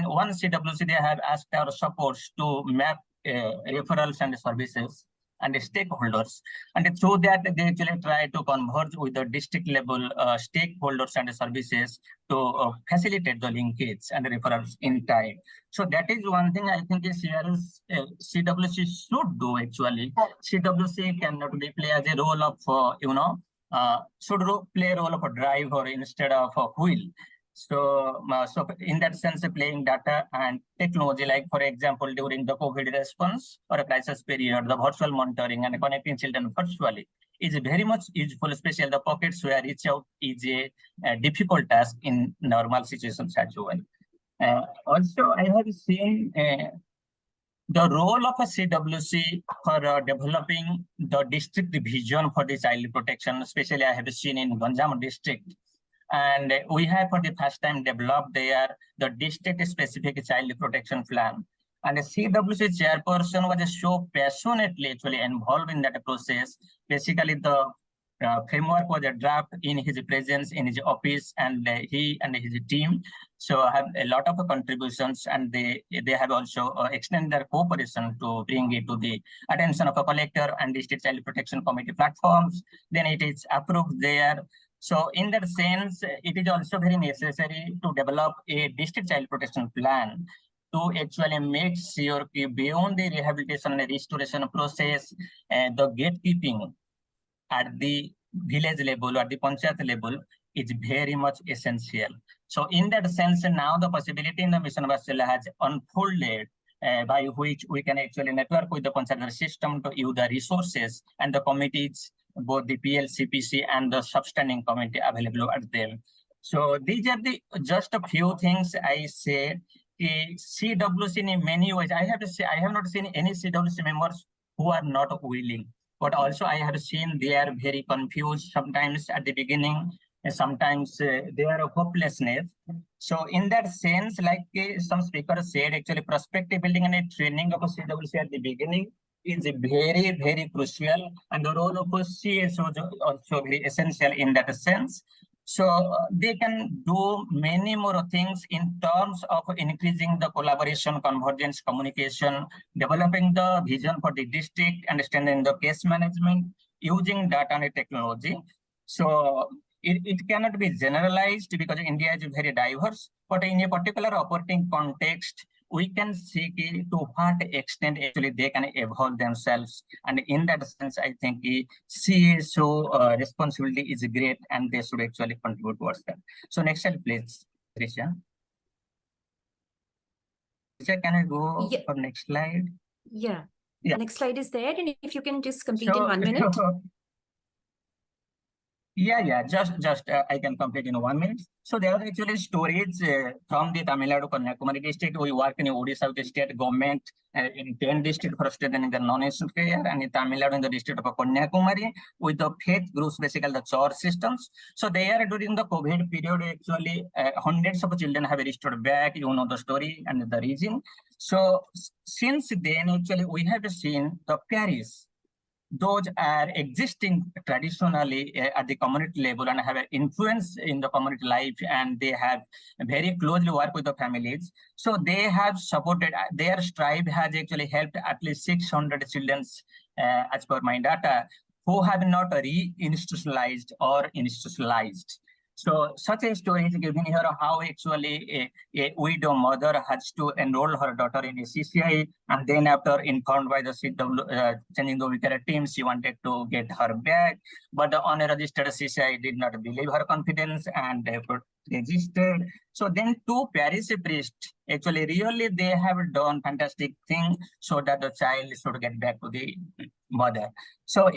one CWC, they have asked our supports to map referrals and services and stakeholders. And through that, they actually try to converge with the district level stakeholders and services to facilitate the linkage and referrals in time. So that is one thing I think CWC should do actually. CWC cannot play as a role of, should play a role of a driver instead of a wheel. So in that sense, playing data and technology, like for example, during the COVID response or a crisis period, the virtual monitoring and connecting children virtually is very much useful, especially the pockets where reach out is a difficult task in normal situations as well. Also, I have seen the role of a CWC for developing the district vision for the child protection, especially I have seen in Ganjam district. And we have for the first time developed there the district specific child protection plan. And the CWC chairperson was so passionately actually involved in that process. Basically, the framework was a draft in his presence in his office, and he and his team so have a lot of contributions, and they have also extended their cooperation to bring it to the attention of a collector and district child protection committee platforms. Then it is approved there. So in that sense, it is also very necessary to develop a district child protection plan to actually make sure beyond the rehabilitation and restoration process, the gatekeeping at the village level or the panchayat level is very much essential. So in that sense, now the possibility in the Mission Vatsala has unfolded by which we can actually network with the panchayat system to use the resources and the committees, both the PLCPC and the substanding committee available at them. So these are the just a few things I say. CWC in many ways, I have to say, I have not seen any CWC members who are not willing. But also I have seen they are very confused sometimes at the beginning, and sometimes they are hopelessness. So in that sense, like some speakers said, actually perspective building and a training of a CWC at the beginning is very, very crucial. And the role of a CSO is also very essential in that sense. So they can do many more things in terms of increasing the collaboration, convergence, communication, developing the vision for the district, understanding the case management, using data and technology. So it cannot be generalized because India is very diverse, but in a particular operating context, we can see to what extent actually they can evolve themselves. And in that sense, I think CSO responsibility is great and they should actually contribute towards that. So next slide, please, Trisha. Trisha, can I go for next slide? Yeah. Next slide is there. And if you can just complete in 1 minute. Just I can complete in 1 minute. So there are actually stories from the Tamil Nadu Kanyakumari district. We work in Odisha with the state government in 10 districts for strengthening the non-institutional care, and in Tamil Nadu in the district of Kanyakumari with the faith groups, basically the church systems. So there during the COVID period, actually hundreds of children have restored back. You know the story and the reason. So since then, actually we have seen the parish. Those are existing traditionally at the community level and have an influence in the community life, and they have very closely worked with the families. So they have supported, their strive has actually helped at least 600 children, as per my data, who have not re-institutionalized or institutionalized. So such a story is given here how actually a widow mother has to enroll her daughter in a CCI, and then after informed by the CW, changing the care team, she wanted to get her back, but the unregistered CCI did not believe her confidence and therefore registered. So then two parish priests actually really they have done fantastic thing so that the child should get back to the mother. So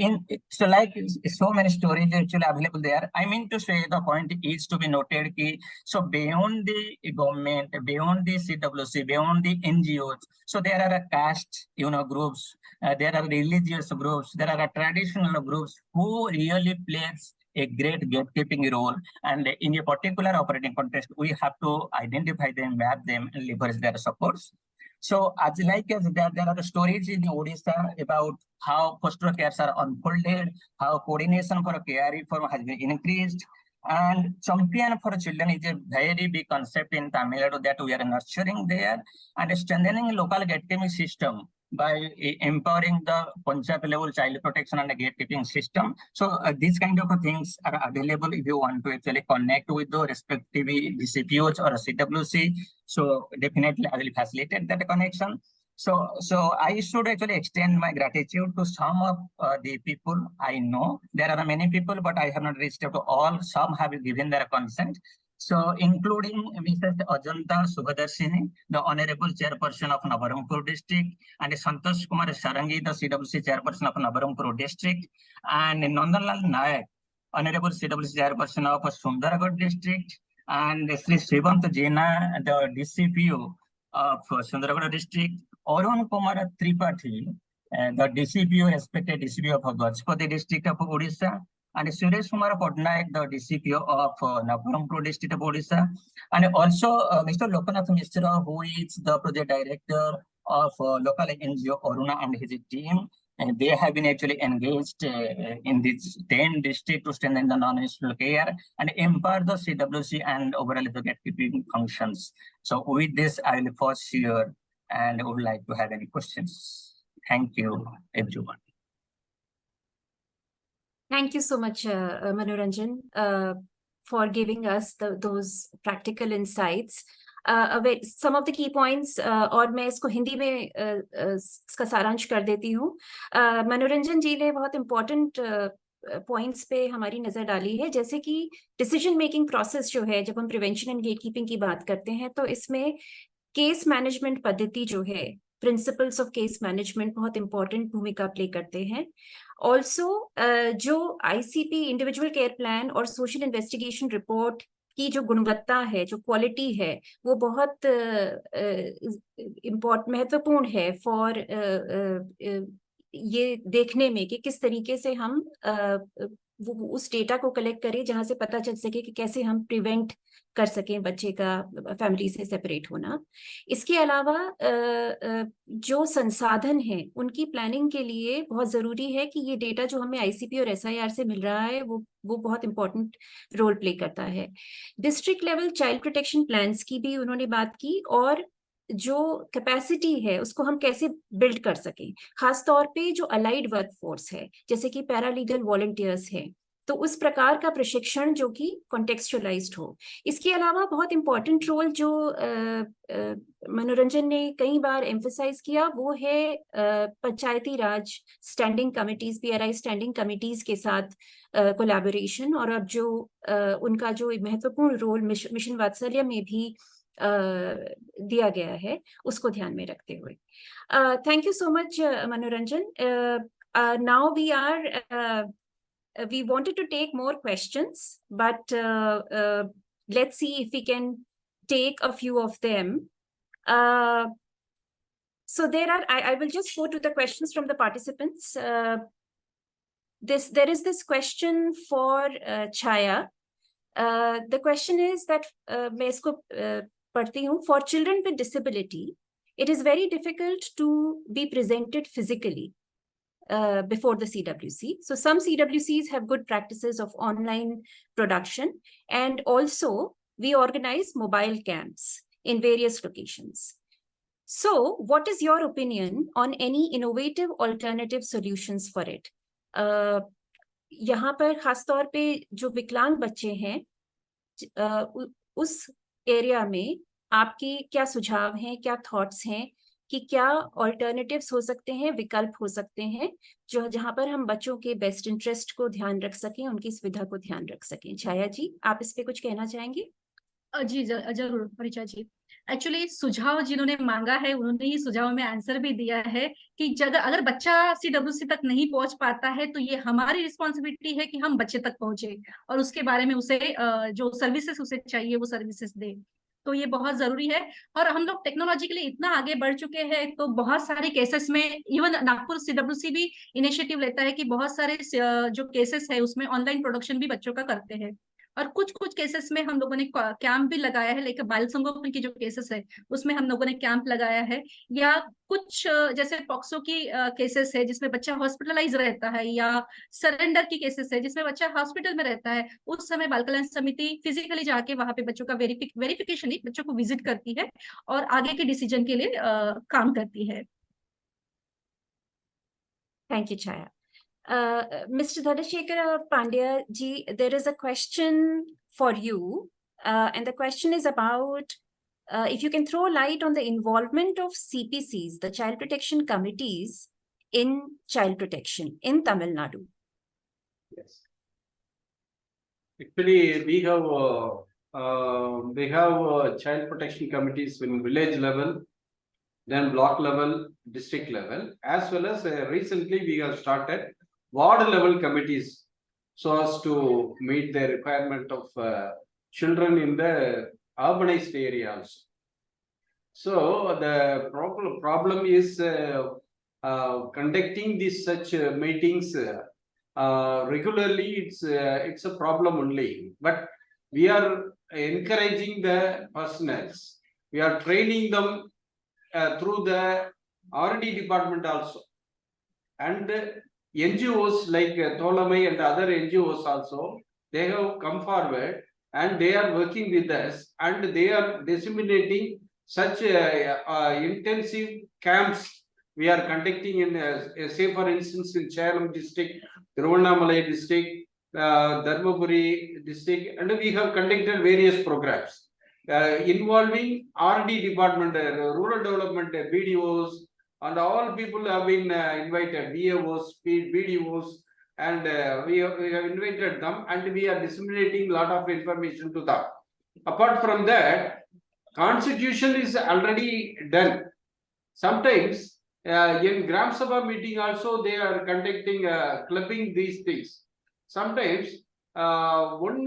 like so many stories actually available there. I mean to say the point is to be noted key. So beyond the government, beyond the CWC, beyond the NGOs, so there are caste groups, there are religious groups, there are traditional groups who really plays a great gatekeeping role, and in a particular operating context, we have to identify them, map them, and leverage their supports. So as there are the stories in Odisha about how foster cares are unfolded, how coordination for care reform has been increased, and champion for children is a very big concept in Tamil Nadu that we are nurturing there, and strengthening local gatekeeping system by empowering the panchayat level child protection and the gatekeeping system. So these kind of things are available if you want to actually connect with the respective DCPOs or CWC. So definitely I will facilitate that connection. So I should actually extend my gratitude to some of the people I know. There are many people, but I have not reached out to all. Some have given their consent. So, including Mrs. Ajanta Subhadarshini, the Honorable Chairperson of Nabarangpur District, and Santosh Kumar Sarangi, the CWC Chairperson of Nabarangpur District, and Nandalal Nayak, Honorable CWC Chairperson of Sundargarh District, and Sri Srivant Jaina, the DCPO of Sundargarh District, Arun Kumar Tripathi, the DCPO, respected DCPO of Gajpati District of Odisha, and Suresh Kumar Patnaik, the DCPO of Nabarangpur District of Odisha, and also Mr. Lokanath Mishra, who is the project director of local NGO Aruna and his team. And they have been actually engaged in this 10 district to strengthen the non-municipal care and empower the CWC and overall the gatekeeping functions. So with this, I will pause here and would like to have any questions. Thank you, everyone. Thank you so much, Manoranjan, for giving us those practical insights. Some of the key points, और मैं इसको हिंदी में इसका सारांश कर देती हूँ. मनोरंजन जी ने बहुत important पॉइंट्स पे हमारी नजर डाली है, जैसे कि डिसीजन मेकिंग प्रोसेस जो है, जब हम प्रिवेंशन एंड गेटकीपिंग की बात करते हैं तो इसमें केस मैनेजमेंट पद्धति जो है, प्रिंसिपल्स ऑफ केस मैनेजमेंट बहुत इंपॉर्टेंट भूमिका प्ले करते हैं. ऑल्सो जो ICP इंडिविजुअल केयर प्लान और सोशल इन्वेस्टिगेशन रिपोर्ट की जो गुणवत्ता है, जो क्वालिटी है, वो बहुत महत्वपूर्ण है फॉर ये देखने में कि किस तरीके से हम वो उस डेटा को कलेक्ट करें जहां से पता चल सके कि कैसे हम प्रिवेंट कर सकें बच्चे का फैमिली से सेपरेट होना. इसके अलावा जो संसाधन हैं उनकी प्लानिंग के लिए बहुत जरूरी है कि ये डेटा जो हमें ICP और SIR से मिल रहा है वो बहुत इंपॉर्टेंट रोल प्ले करता है. District level child protection plans की भी उन्होंने बात की, और जो कैपेसिटी है उसको हम कैसे बिल्ड कर सकें, खासतौर पे जो अलाइड वर्क फोर्स है, जैसे कि पैरालीगल वॉलंटियर्स हैं, तो उस प्रकार का प्रशिक्षण जो कि कॉन्टेक्सचुअलाइज्ड हो. इसके अलावा बहुत इंपॉर्टेंट रोल जो मनोरंजन ने कई बार एम्फसाइज किया वो है Panchayati Raj standing committees, PRI standing committees के साथ कोलैबोरेशन, और अब जो उनका जो महत्वपूर्ण रोल मिशन वात्सल्य में भी दिया गया है उसको ध्यान में रखते हुए. थैंक यू सो मच मनोरंजन. Now we wanted to take more questions, but let's see if we can take a few of them. So there are, I will just go to the questions from the participants. There is this question for Chaya. The question is that मैं इसको पढ़ती हूँ. For children with disability, it is very difficult to be presented physically before the CWC. So some CWCs have good practices of online production, and also we organize mobile camps in various locations. So what is your opinion on any innovative alternative solutions for it? यहाँ पर खासतौर पे जो विकलांग बच्चे हैं, उस area में आपकी क्या सुझाव हैं, क्या थॉट्स हैं कि क्या ऑल्टरनेटिव्स हो सकते हैं, विकल्प हो सकते हैं जो जहां पर हम बच्चों के बेस्ट इंटरेस्ट को ध्यान रख सकें, उनकी सुविधा को ध्यान रख सकें. छाया जी, आप इस पे कुछ कहना चाहेंगे? जी जरूर परिचा जी. एक्चुअली सुझाव जिन्होंने मांगा है उन्होंने ही सुझाव में आंसर भी दिया है कि अगर बच्चा CWC तक नहीं पहुंच पाता है तो ये हमारी रिस्पॉन्सिबिलिटी है कि हम बच्चे तक पहुंचे और उसके बारे में उसे जो सर्विसेज उसे चाहिए वो सर्विसेज दे. तो ये बहुत जरूरी है. और हम लोग टेक्नोलॉजिकली इतना आगे बढ़ चुके हैं तो बहुत सारे केसेस में इवन नागपुर CWC भी इनिशिएटिव लेता है कि बहुत सारे जो केसेस है उसमें ऑनलाइन प्रोडक्शन भी बच्चों का करते हैं. और कुछ केसेस में हम लोगों ने कैंप भी लगाया है, लेकिन बाल संगोपन की जो केसेस है उसमें हम लोगों ने कैंप लगाया है. या कुछ जैसे पॉक्सो की केसेस है जिसमें बच्चा हॉस्पिटलाइज रहता है, या सरेंडर की केसेस है जिसमें बच्चा हॉस्पिटल में रहता है, उस समय बाल कल्याण समिति फिजिकली जाके वहां पे बच्चों का वेरिफिकेशन बच्चों को विजिट करती है और आगे के डिसीजन के लिए काम करती है. Thank you Chhaya. Mr. Dhanashekhar Pandya ji, there is a question for you, and the question is about if you can throw light on the involvement of CPCs, the Child Protection Committees, in child protection in Tamil Nadu. Yes. Actually, we have they have child protection committees in village level, then block level, district level, as well as recently we have started ward level committees so as to meet the requirement of children in the urbanized area also. So the problem is conducting these such meetings regularly. It's a problem only, but we are encouraging the personnels. We are training them through the R&D department also, and NGOs like Tolamai and other NGOs also, they have come forward and they are working with us, and they are disseminating such intensive camps we are conducting in say for instance in Charam district, Tiruvannamalai district, Dharmaburi district, and we have conducted various programs involving R&D department, rural development, BDOs, and all people have been invited, BAOs, BDOs, and we have invited them, and we are disseminating a lot of information to them. Apart from that, constitution is already done. Sometimes in Gram Sabha meeting also they are conducting clubbing these things. Sometimes one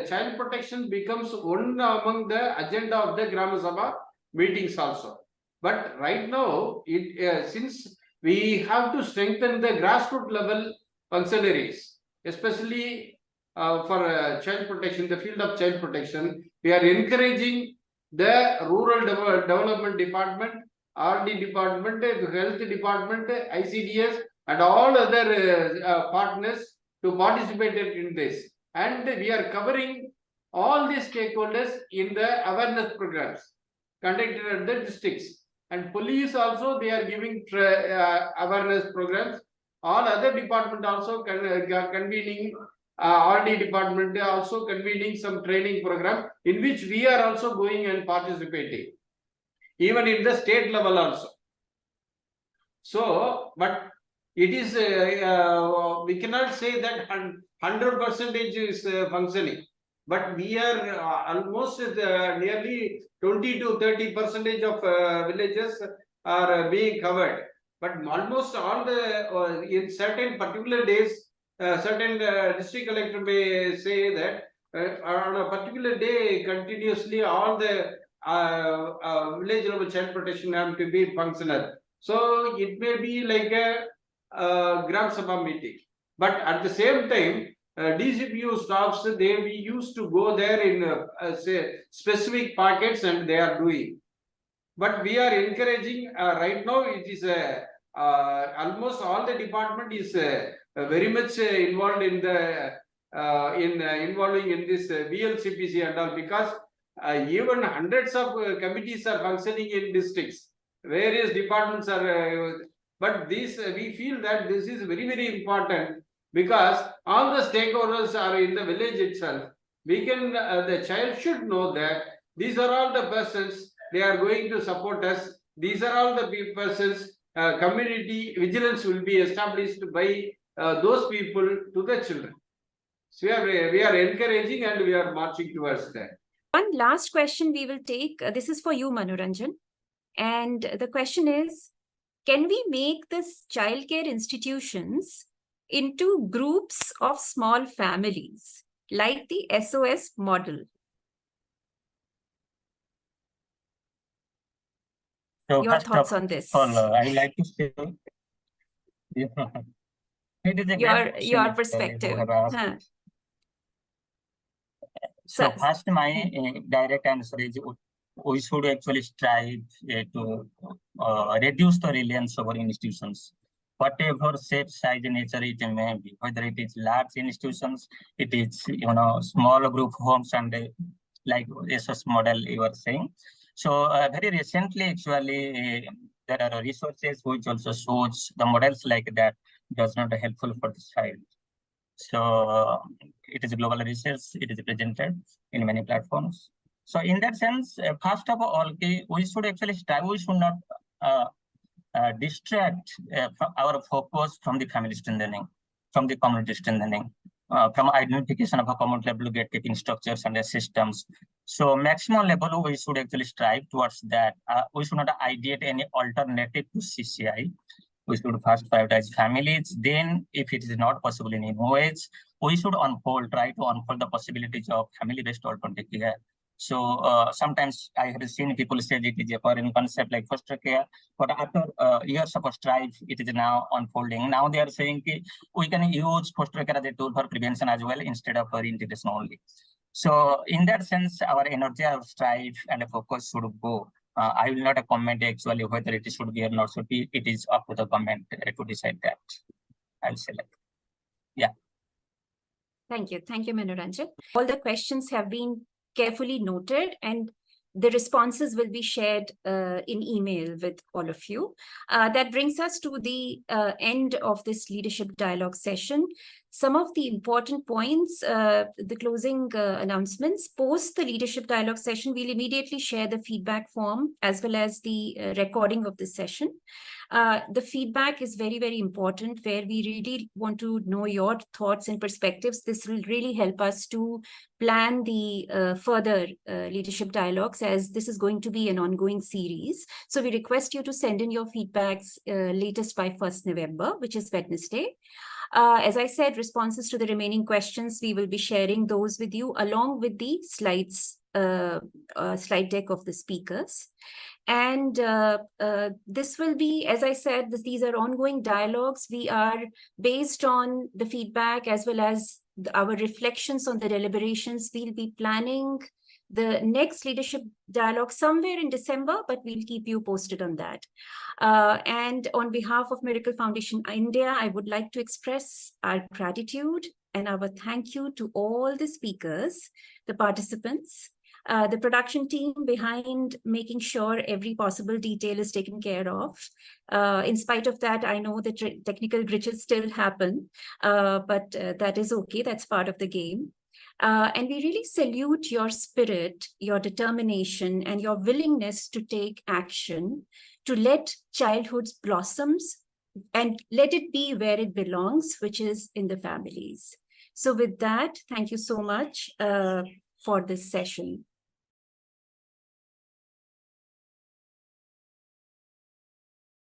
child protection becomes one among the agenda of the Gram Sabha meetings also. But right now, since we have to strengthen the grassroots level functionaries, especially for child protection, the field of child protection, we are encouraging the rural development department, R&D department, health department, ICDS, and all other partners to participate in this. And we are covering all the stakeholders in the awareness programs conducted at the districts. And police also, they are giving awareness programs. All other department also convening, R&D department also convening some training program in which we are also going and participating, even in the state level also. So, but it is, we cannot say that 100% is functioning, but we are almost nearly 20 to 30% of villages are being covered. But almost all the, in certain particular days, certain district collector may say that on a particular day, continuously all the village level child protection have to be functional. So it may be like a Gram Sabha meeting. But at the same time, DCPU staffs, we used to go there in say specific pockets, and they are doing. But we are encouraging right now. It is almost all the department is very much involved in the involving in this VLCPC and all, because even hundreds of committees are functioning in districts. Various departments are, but this we feel that this is very, very important, because all the stakeholders are in the village itself. We can, the child should know that these are all the persons, they are going to support us. These are all the persons, community vigilance will be established by those people to the children. So we are encouraging and we are marching towards that. One last question we will take. This is for you, Manoranjan. And the question is, can we make this childcare institutions into groups of small families, like the SOS model? So your thoughts on this? I would like to say, it is your perspective. So first, my direct answer is we should actually strive to reduce the reliance over institutions, whatever shape, size, nature it may be, whether it is large institutions, it is small group homes, and like SOS model you were saying. So very recently, actually, there are resources which also shows the models like that does not helpful for the child. So it is global research. It is presented in many platforms. So in that sense, first of all, we should actually strive. We should not distract our focus from the family strengthening, from the community strengthening. from identification of a common level gatekeeping structures and the systems. So maximum level, we should actually strive towards that. We should not ideate any alternative to CCI. We should first prioritize families. Then, if it is not possible in any ways, we should try to unfold the possibilities of family-based alternative care. So sometimes I have seen people say it is a foreign concept like foster care, but after years of strife, it is now unfolding. Now they are saying we can use foster care as a tool for prevention as well instead of reintegration only. So in that sense, our energy, our strive, and focus should go. I will not comment actually whether it should be or not should be. It is up to the government to decide that. I'll say that. Yeah. Thank you. Thank you, Manoranjan. All the questions have been carefully noted, and the responses will be shared in email with all of you. That brings us to the end of this leadership dialogue session. Some of the important points, the closing announcements. Post the leadership dialogue session, we'll immediately share the feedback form as well as the recording of the session. The feedback is very, very important, where we really want to know your thoughts and perspectives. This will really help us to plan the further leadership dialogues, as this is going to be an ongoing series. So we request you to send in your feedbacks latest by 1st November, which is Wednesday. As I said, responses to the remaining questions, we will be sharing those with you along with the slides, slide deck of the speakers. And this will be, as I said, these are ongoing dialogues. We are based on the feedback as well as our reflections on the deliberations. We'll be planning the next leadership dialogue somewhere in December, but we'll keep you posted on that. And on behalf of Miracle Foundation India, I would like to express our gratitude and our thank you to all the speakers, the participants, the production team behind making sure every possible detail is taken care of. In spite of that, I know that technical glitches still happen, but that is okay. That's part of the game. And we really salute your spirit, your determination, and your willingness to take action, to let childhood blossoms and let it be where it belongs, which is in the families. So with that, thank you so much for this session.